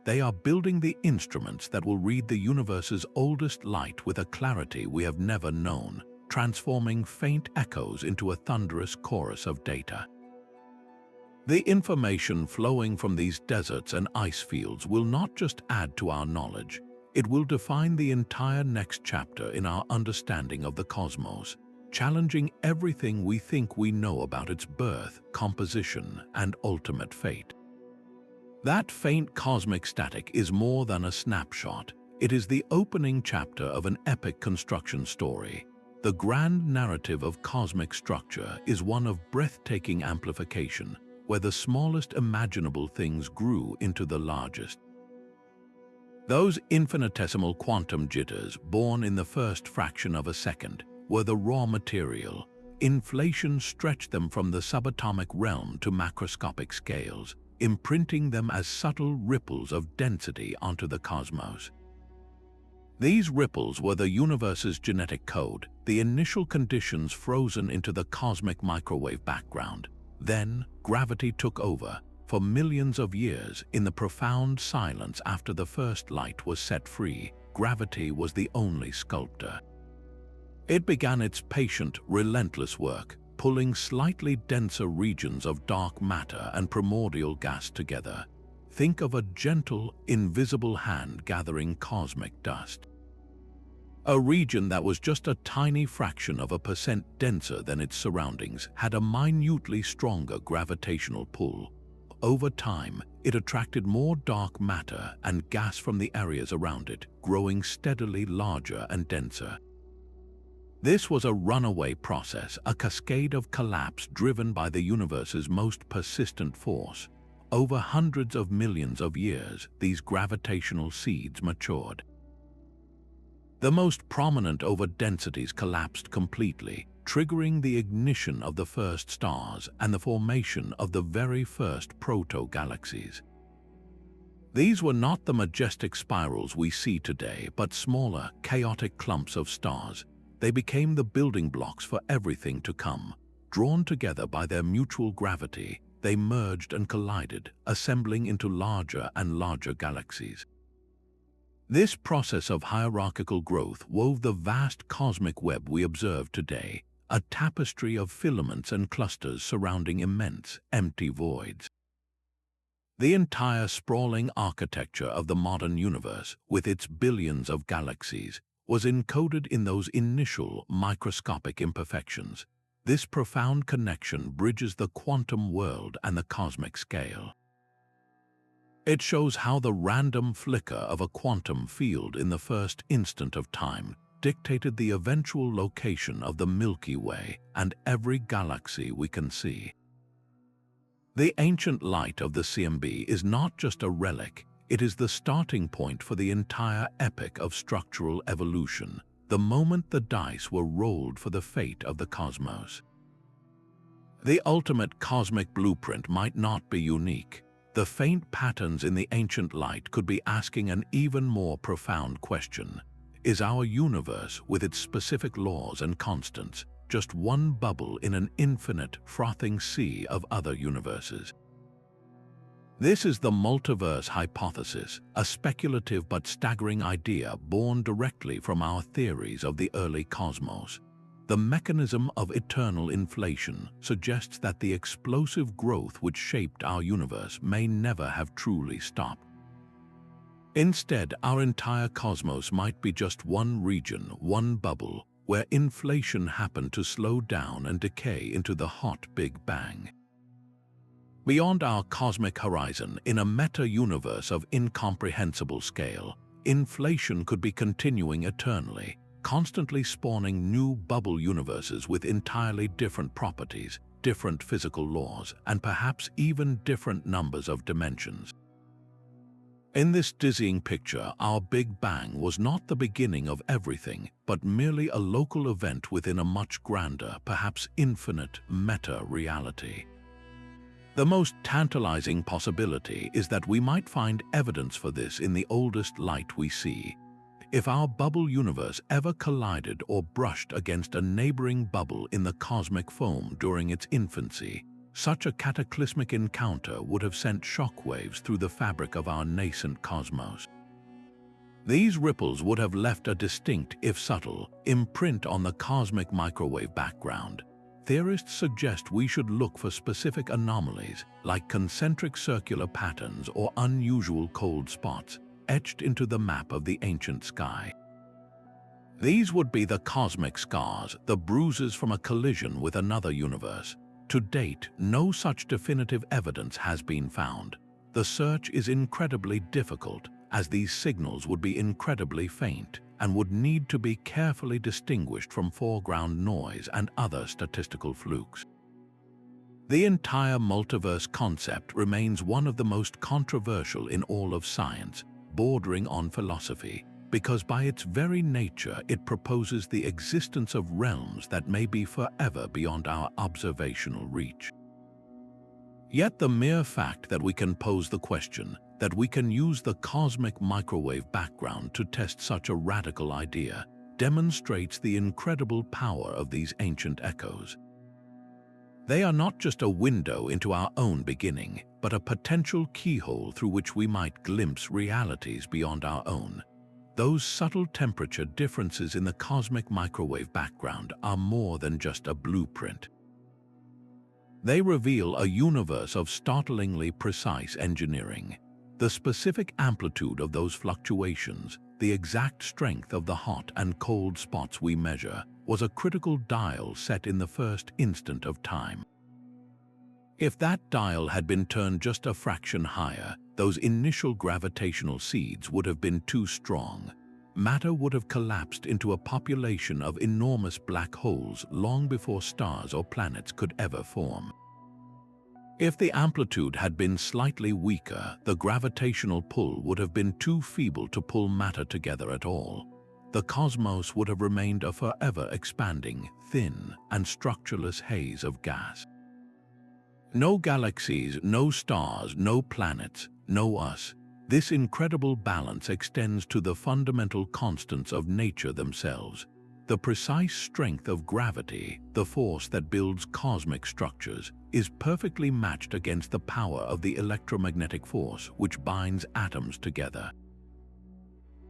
They are building the instruments that will read the universe's oldest light with a clarity we have never known, transforming faint echoes into a thunderous chorus of data. The information flowing from these deserts and ice fields will not just add to our knowledge, it will define the entire next chapter in our understanding of the cosmos, challenging everything we think we know about its birth, composition, and ultimate fate. That faint cosmic static is more than a snapshot. It is the opening chapter of an epic construction story. The grand narrative of cosmic structure is one of breathtaking amplification, where the smallest imaginable things grew into the largest. Those infinitesimal quantum jitters, born in the first fraction of a second, were the raw material. Inflation stretched them from the subatomic realm to macroscopic scales, imprinting them as subtle ripples of density onto the cosmos. These ripples were the universe's genetic code, the initial conditions frozen into the cosmic microwave background. Then, gravity took over. For millions of years, in the profound silence after the first light was set free, gravity was the only sculptor. It began its patient, relentless work, pulling slightly denser regions of dark matter and primordial gas together. Think of a gentle, invisible hand gathering cosmic dust. A region that was just a tiny fraction of a percent denser than its surroundings had a minutely stronger gravitational pull. Over time, it attracted more dark matter and gas from the areas around it, growing steadily larger and denser. This was a runaway process, a cascade of collapse driven by the universe's most persistent force. Over hundreds of millions of years, these gravitational seeds matured. The most prominent overdensities collapsed completely, triggering the ignition of the first stars and the formation of the very first proto-galaxies. These were not the majestic spirals we see today, but smaller, chaotic clumps of stars. They became the building blocks for everything to come. Drawn together by their mutual gravity, they merged and collided, assembling into larger and larger galaxies. This process of hierarchical growth wove the vast cosmic web we observe today, a tapestry of filaments and clusters surrounding immense, empty voids. The entire sprawling architecture of the modern universe, with its billions of galaxies, was encoded in those initial microscopic imperfections. This profound connection bridges the quantum world and the cosmic scale. It shows how the random flicker of a quantum field in the first instant of time dictated the eventual location of the Milky Way and every galaxy we can see. The ancient light of the CMB is not just a relic, it is the starting point for the entire epoch of structural evolution, the moment the dice were rolled for the fate of the cosmos. The ultimate cosmic blueprint might not be unique. The faint patterns in the ancient light could be asking an even more profound question. Is our universe, with its specific laws and constants, just one bubble in an infinite, frothing sea of other universes? This is the Multiverse Hypothesis, a speculative but staggering idea born directly from our theories of the early cosmos. The mechanism of eternal inflation suggests that the explosive growth which shaped our universe may never have truly stopped. Instead, our entire cosmos might be just one region, one bubble, where inflation happened to slow down and decay into the hot Big Bang. Beyond our cosmic horizon, in a meta-universe of incomprehensible scale, inflation could be continuing eternally, constantly spawning new bubble universes with entirely different properties, different physical laws, and perhaps even different numbers of dimensions. In this dizzying picture, our Big Bang was not the beginning of everything, but merely a local event within a much grander, perhaps infinite, meta-reality. The most tantalizing possibility is that we might find evidence for this in the oldest light we see. If our bubble universe ever collided or brushed against a neighboring bubble in the cosmic foam during its infancy, such a cataclysmic encounter would have sent shockwaves through the fabric of our nascent cosmos. These ripples would have left a distinct, if subtle, imprint on the cosmic microwave background. Theorists suggest we should look for specific anomalies, like concentric circular patterns or unusual cold spots, etched into the map of the ancient sky. These would be the cosmic scars, the bruises from a collision with another universe. To date, no such definitive evidence has been found. The search is incredibly difficult, as these signals would be incredibly faint and would need to be carefully distinguished from foreground noise and other statistical flukes. The entire multiverse concept remains one of the most controversial in all of science, bordering on philosophy, because by its very nature it proposes the existence of realms that may be forever beyond our observational reach. Yet the mere fact that we can pose the question, that we can use the cosmic microwave background to test such a radical idea, demonstrates the incredible power of these ancient echoes. They are not just a window into our own beginning, but a potential keyhole through which we might glimpse realities beyond our own. Those subtle temperature differences in the cosmic microwave background are more than just a blueprint. They reveal a universe of startlingly precise engineering. The specific amplitude of those fluctuations, the exact strength of the hot and cold spots we measure, was a critical dial set in the first instant of time. If that dial had been turned just a fraction higher, those initial gravitational seeds would have been too strong. matter would have collapsed into a population of enormous black holes long before stars or planets could ever form. If the amplitude had been slightly weaker, the gravitational pull would have been too feeble to pull matter together at all. The cosmos would have remained a forever expanding, thin, and structureless haze of gas. No galaxies, no stars, no planets, no us. This incredible balance extends to the fundamental constants of nature themselves. The precise strength of gravity, the force that builds cosmic structures, is perfectly matched against the power of the electromagnetic force which binds atoms together.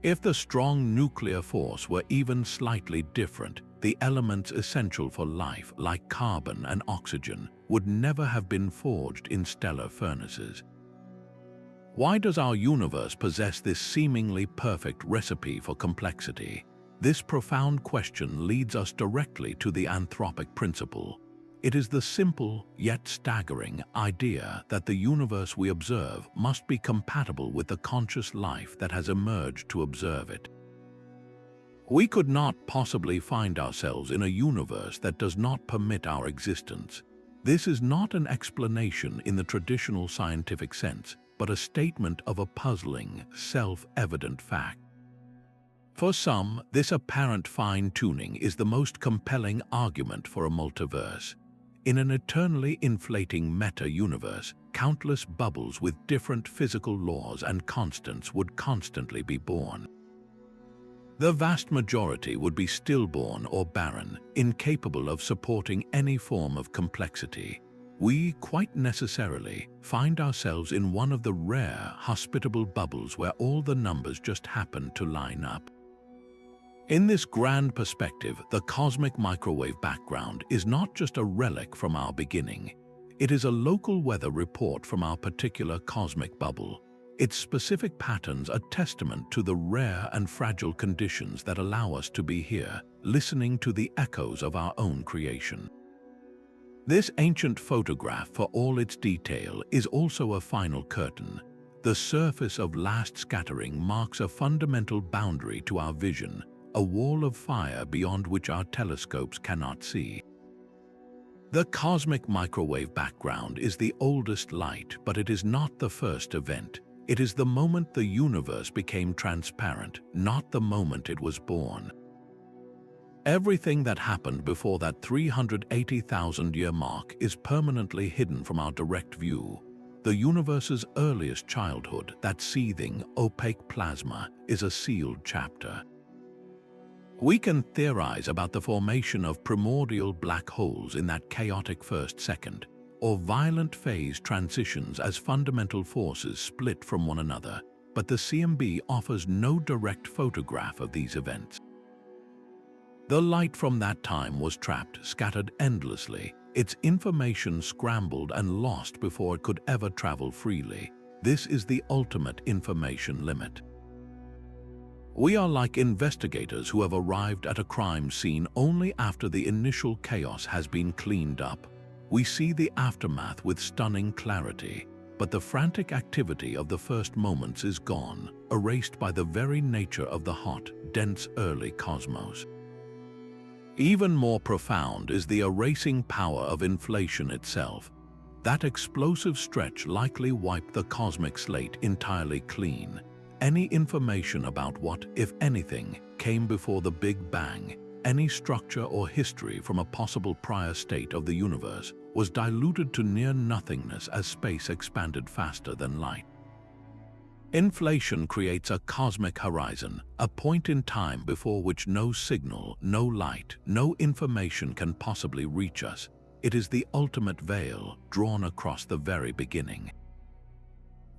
If the strong nuclear force were even slightly different, the elements essential for life, like carbon and oxygen, would never have been forged in stellar furnaces. Why does our universe possess this seemingly perfect recipe for complexity? This profound question leads us directly to the anthropic principle. It is the simple, yet staggering, idea that the universe we observe must be compatible with the conscious life that has emerged to observe it. We could not possibly find ourselves in a universe that does not permit our existence. This is not an explanation in the traditional scientific sense, but a statement of a puzzling, self-evident fact. For some, this apparent fine-tuning is the most compelling argument for a multiverse. In an eternally inflating meta-universe, countless bubbles with different physical laws and constants would constantly be born. The vast majority would be stillborn or barren, incapable of supporting any form of complexity. We, quite necessarily, find ourselves in one of the rare, hospitable bubbles where all the numbers just happen to line up. In this grand perspective, the cosmic microwave background is not just a relic from our beginning. It is a local weather report from our particular cosmic bubble. Its specific patterns are testament to the rare and fragile conditions that allow us to be here, listening to the echoes of our own creation. This ancient photograph, for all its detail, is also a final curtain. The surface of last scattering marks a fundamental boundary to our vision, a wall of fire beyond which our telescopes cannot see. The cosmic microwave background is the oldest light, but it is not the first event. It is the moment the universe became transparent, not the moment it was born. Everything that happened before that 380,000-year mark is permanently hidden from our direct view. The universe's earliest childhood, that seething, opaque plasma, is a sealed chapter. We can theorize about the formation of primordial black holes in that chaotic first second, or violent phase transitions as fundamental forces split from one another, but the CMB offers no direct photograph of these events. The light from that time was trapped, scattered endlessly, its information scrambled and lost before it could ever travel freely. This is the ultimate information limit. We are like investigators who have arrived at a crime scene only after the initial chaos has been cleaned up. We see the aftermath with stunning clarity, but the frantic activity of the first moments is gone, erased by the very nature of the hot, dense early cosmos. Even more profound is the erasing power of inflation itself. That explosive stretch likely wiped the cosmic slate entirely clean. Any information about what, if anything, came before the Big Bang, any structure or history from a possible prior state of the universe, was diluted to near nothingness as space expanded faster than light. Inflation creates a cosmic horizon, a point in time before which no signal, no light, no information can possibly reach us. It is the ultimate veil drawn across the very beginning.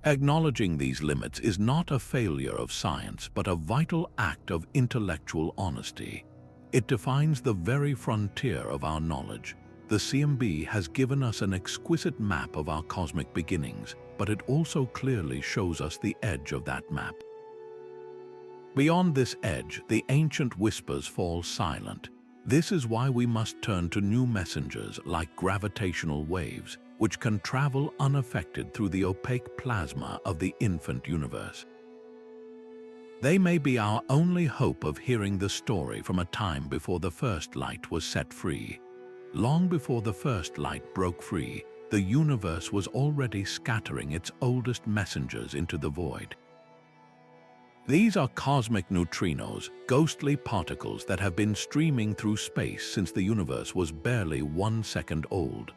Acknowledging these limits is not a failure of science, but a vital act of intellectual honesty. It defines the very frontier of our knowledge. The CMB has given us an exquisite map of our cosmic beginnings, but it also clearly shows us the edge of that map. Beyond this edge, the ancient whispers fall silent. This is why we must turn to new messengers like gravitational waves, which can travel unaffected through the opaque plasma of the infant universe. They may be our only hope of hearing the story from a time before the first light was set free. Long before the first light broke free, the universe was already scattering its oldest messengers into the void. These are cosmic neutrinos, ghostly particles that have been streaming through space since the universe was barely 1 second old.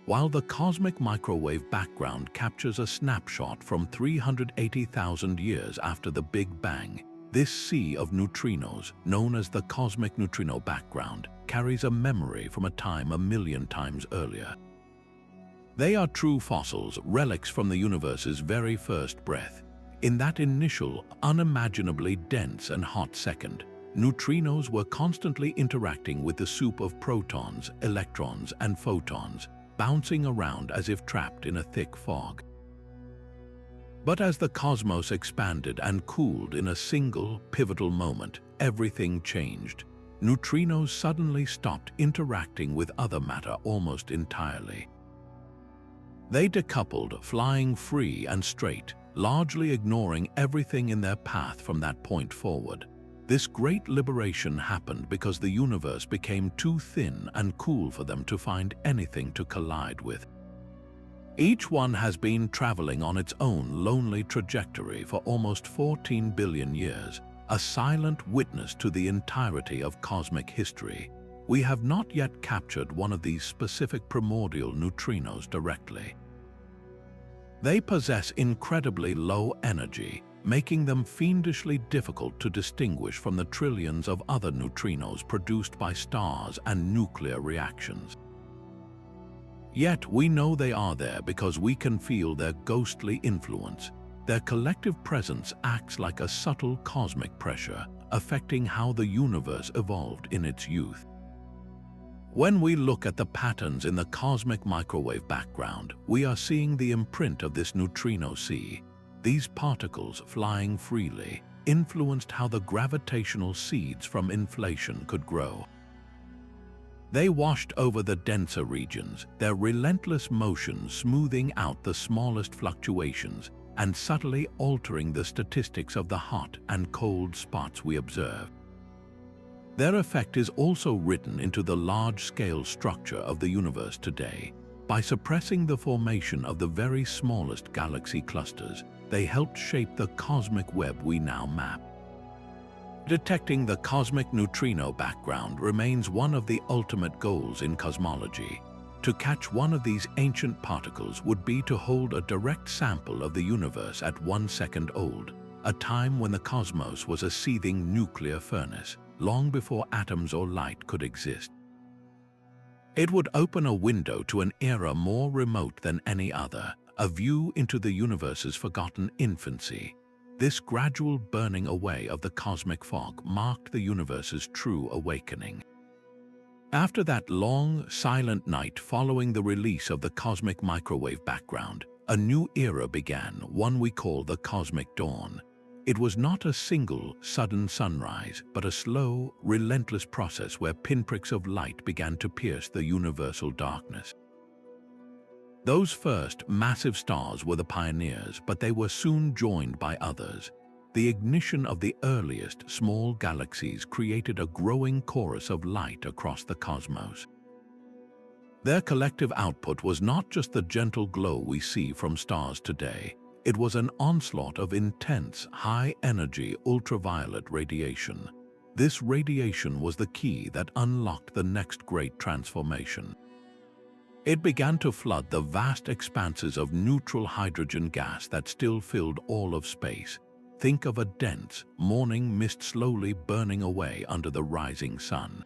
While the cosmic microwave background captures a snapshot from 380,000 years after the Big Bang, this sea of neutrinos, known as the cosmic neutrino background, carries a memory from a time 1,000,000 times earlier. They are true fossils, relics from the universe's very first breath. In that initial, unimaginably dense and hot second, neutrinos were constantly interacting with the soup of protons, electrons, and photons, bouncing around as if trapped in a thick fog. But as the cosmos expanded and cooled in a single, pivotal moment, everything changed. Neutrinos suddenly stopped interacting with other matter almost entirely. They decoupled, flying free and straight, largely ignoring everything in their path from that point forward. This great liberation happened because the universe became too thin and cool for them to find anything to collide with. Each one has been traveling on its own lonely trajectory for almost 14 billion years, a silent witness to the entirety of cosmic history. We have not yet captured one of these specific primordial neutrinos directly. They possess incredibly low energy, making them fiendishly difficult to distinguish from the trillions of other neutrinos produced by stars and nuclear reactions. Yet we know they are there because we can feel their ghostly influence. Their collective presence acts like a subtle cosmic pressure, affecting how the universe evolved in its youth. When we look at the patterns in the cosmic microwave background, we are seeing the imprint of this neutrino sea. These particles, flying freely, influenced how the gravitational seeds from inflation could grow. They washed over the denser regions, their relentless motion smoothing out the smallest fluctuations and subtly altering the statistics of the hot and cold spots we observe. Their effect is also written into the large-scale structure of the universe today. By suppressing the formation of the very smallest galaxy clusters, they helped shape the cosmic web we now map. Detecting the cosmic neutrino background remains one of the ultimate goals in cosmology. To catch one of these ancient particles would be to hold a direct sample of the universe at 1 second old, a time when the cosmos was a seething nuclear furnace, long before atoms or light could exist. It would open a window to an era more remote than any other, a view into the universe's forgotten infancy. This gradual burning away of the cosmic fog marked the universe's true awakening. After that long, silent night following the release of the cosmic microwave background, a new era began, one we call the cosmic dawn. It was not a single, sudden sunrise, but a slow, relentless process where pinpricks of light began to pierce the universal darkness. Those first massive stars were the pioneers, but they were soon joined by others. The ignition of the earliest small galaxies created a growing chorus of light across the cosmos. Their collective output was not just the gentle glow we see from stars today. It was an onslaught of intense, high-energy ultraviolet radiation. This radiation was the key that unlocked the next great transformation. It began to flood the vast expanses of neutral hydrogen gas that still filled all of space. Think of a dense, morning mist slowly burning away under the rising sun.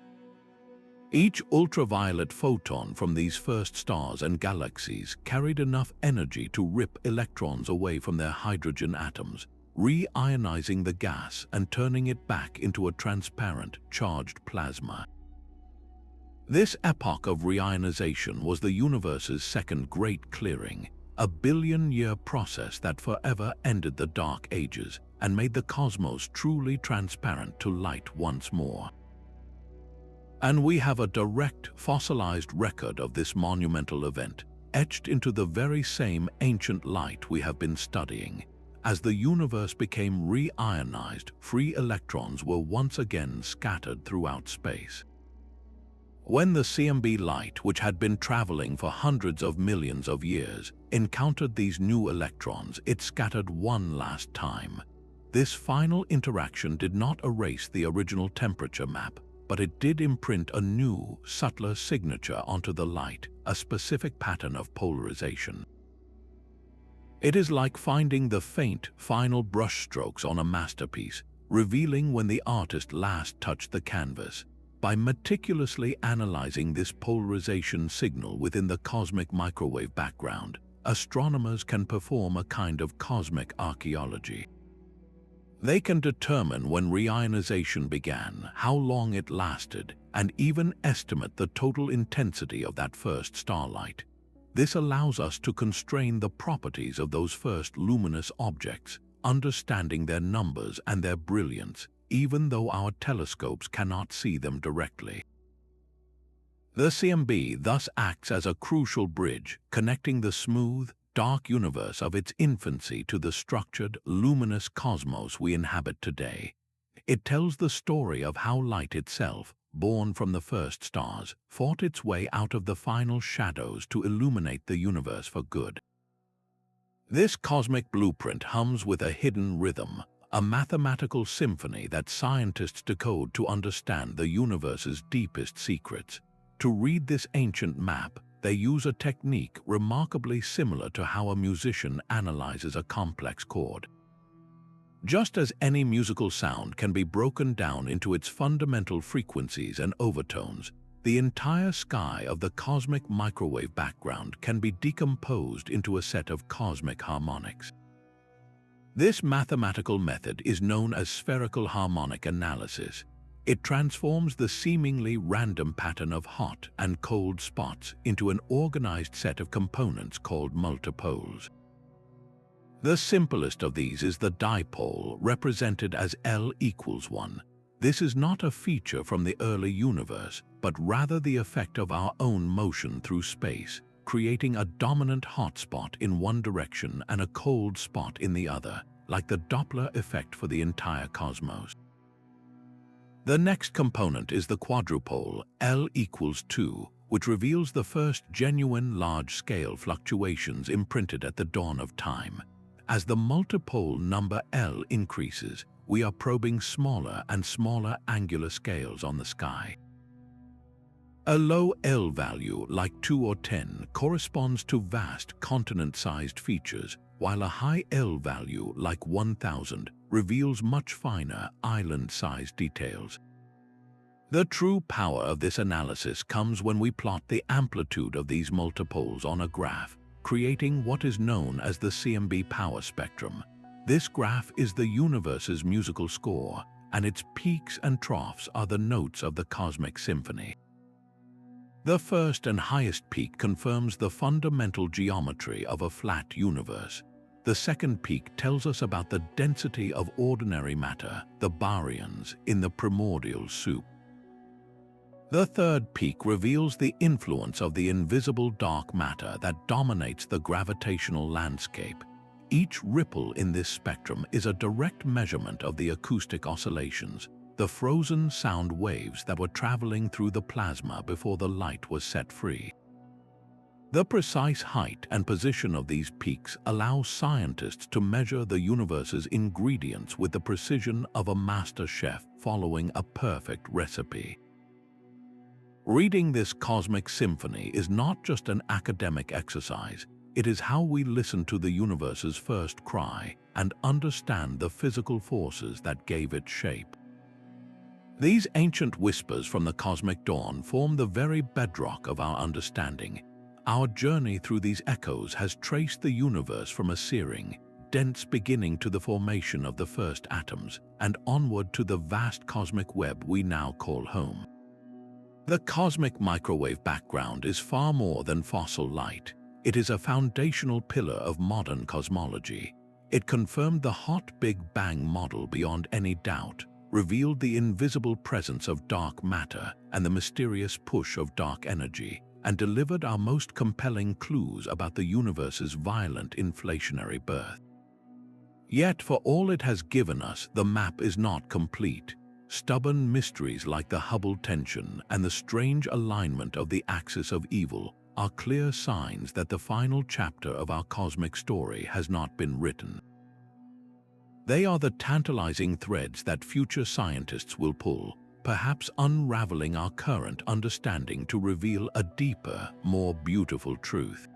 Each ultraviolet photon from these first stars and galaxies carried enough energy to rip electrons away from their hydrogen atoms, re-ionizing the gas and turning it back into a transparent, charged plasma. This epoch of re-ionization was the universe's second great clearing, a billion-year process that forever ended the Dark Ages and made the cosmos truly transparent to light once more. And we have a direct, fossilized record of this monumental event, etched into the very same ancient light we have been studying. As the universe became re-ionized, free electrons were once again scattered throughout space. When the CMB light, which had been traveling for hundreds of millions of years, encountered these new electrons, it scattered one last time. This final interaction did not erase the original temperature map, but it did imprint a new, subtler signature onto the light, a specific pattern of polarization. It is like finding the faint, final brushstrokes on a masterpiece, revealing when the artist last touched the canvas. By meticulously analyzing this polarization signal within the cosmic microwave background, astronomers can perform a kind of cosmic archaeology. They can determine when reionization began, how long it lasted, and even estimate the total intensity of that first starlight. This allows us to constrain the properties of those first luminous objects, understanding their numbers and their brilliance, even though our telescopes cannot see them directly. The CMB thus acts as a crucial bridge, connecting the smooth, dark universe of its infancy to the structured, luminous cosmos we inhabit today. It tells the story of how light itself, born from the first stars, fought its way out of the final shadows to illuminate the universe for good. This cosmic blueprint hums with a hidden rhythm, a mathematical symphony that scientists decode to understand the universe's deepest secrets. To read this ancient map, they use a technique remarkably similar to how a musician analyzes a complex chord. Just as any musical sound can be broken down into its fundamental frequencies and overtones, the entire sky of the cosmic microwave background can be decomposed into a set of cosmic harmonics. This mathematical method is known as spherical harmonic analysis. It transforms the seemingly random pattern of hot and cold spots into an organized set of components called multipoles. The simplest of these is the dipole, represented as L equals 1. This is not a feature from the early universe, but rather the effect of our own motion through space, creating a dominant hot spot in one direction and a cold spot in the other, like the Doppler effect for the entire cosmos. The next component is the quadrupole, L equals 2, which reveals the first genuine large-scale fluctuations imprinted at the dawn of time. As the multipole number L increases, we are probing smaller and smaller angular scales on the sky. A low L value, like 2 or 10, corresponds to vast continent-sized features, while a high L value, like 1000, reveals much finer island-sized details. The true power of this analysis comes when we plot the amplitude of these multipoles on a graph, creating what is known as the CMB power spectrum. This graph is the universe's musical score, and its peaks and troughs are the notes of the cosmic symphony. The first and highest peak confirms the fundamental geometry of a flat universe. The second peak tells us about the density of ordinary matter, the baryons, in the primordial soup. The third peak reveals the influence of the invisible dark matter that dominates the gravitational landscape. Each ripple in this spectrum is a direct measurement of the acoustic oscillations, the frozen sound waves that were traveling through the plasma before the light was set free. The precise height and position of these peaks allow scientists to measure the universe's ingredients with the precision of a master chef following a perfect recipe. Reading this cosmic symphony is not just an academic exercise, it is how we listen to the universe's first cry and understand the physical forces that gave it shape. These ancient whispers from the cosmic dawn form the very bedrock of our understanding. Our journey through these echoes has traced the universe from a searing, dense beginning to the formation of the first atoms, and onward to the vast cosmic web we now call home. The cosmic microwave background is far more than fossil light. It is a foundational pillar of modern cosmology. It confirmed the hot Big Bang model beyond any doubt, revealed the invisible presence of dark matter and the mysterious push of dark energy, and delivered our most compelling clues about the universe's violent inflationary birth. Yet for all it has given us, the map is not complete. Stubborn mysteries like the Hubble tension and the strange alignment of the axis of evil are clear signs that the final chapter of our cosmic story has not been written. They are the tantalizing threads that future scientists will pull, perhaps unraveling our current understanding to reveal a deeper, more beautiful truth.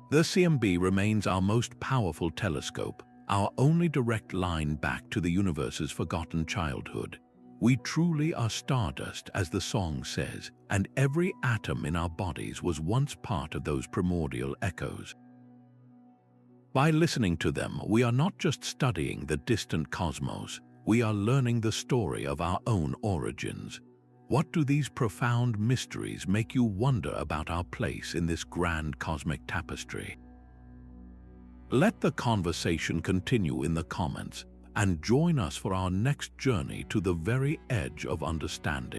The CMB remains our most powerful telescope, our only direct line back to the universe's forgotten childhood. We truly are stardust, as the song says, and every atom in our bodies was once part of those primordial echoes. By listening to them, we are not just studying the distant cosmos, we are learning the story of our own origins. What do these profound mysteries make you wonder about our place in this grand cosmic tapestry? Let the conversation continue in the comments, and join us for our next journey to the very edge of understanding.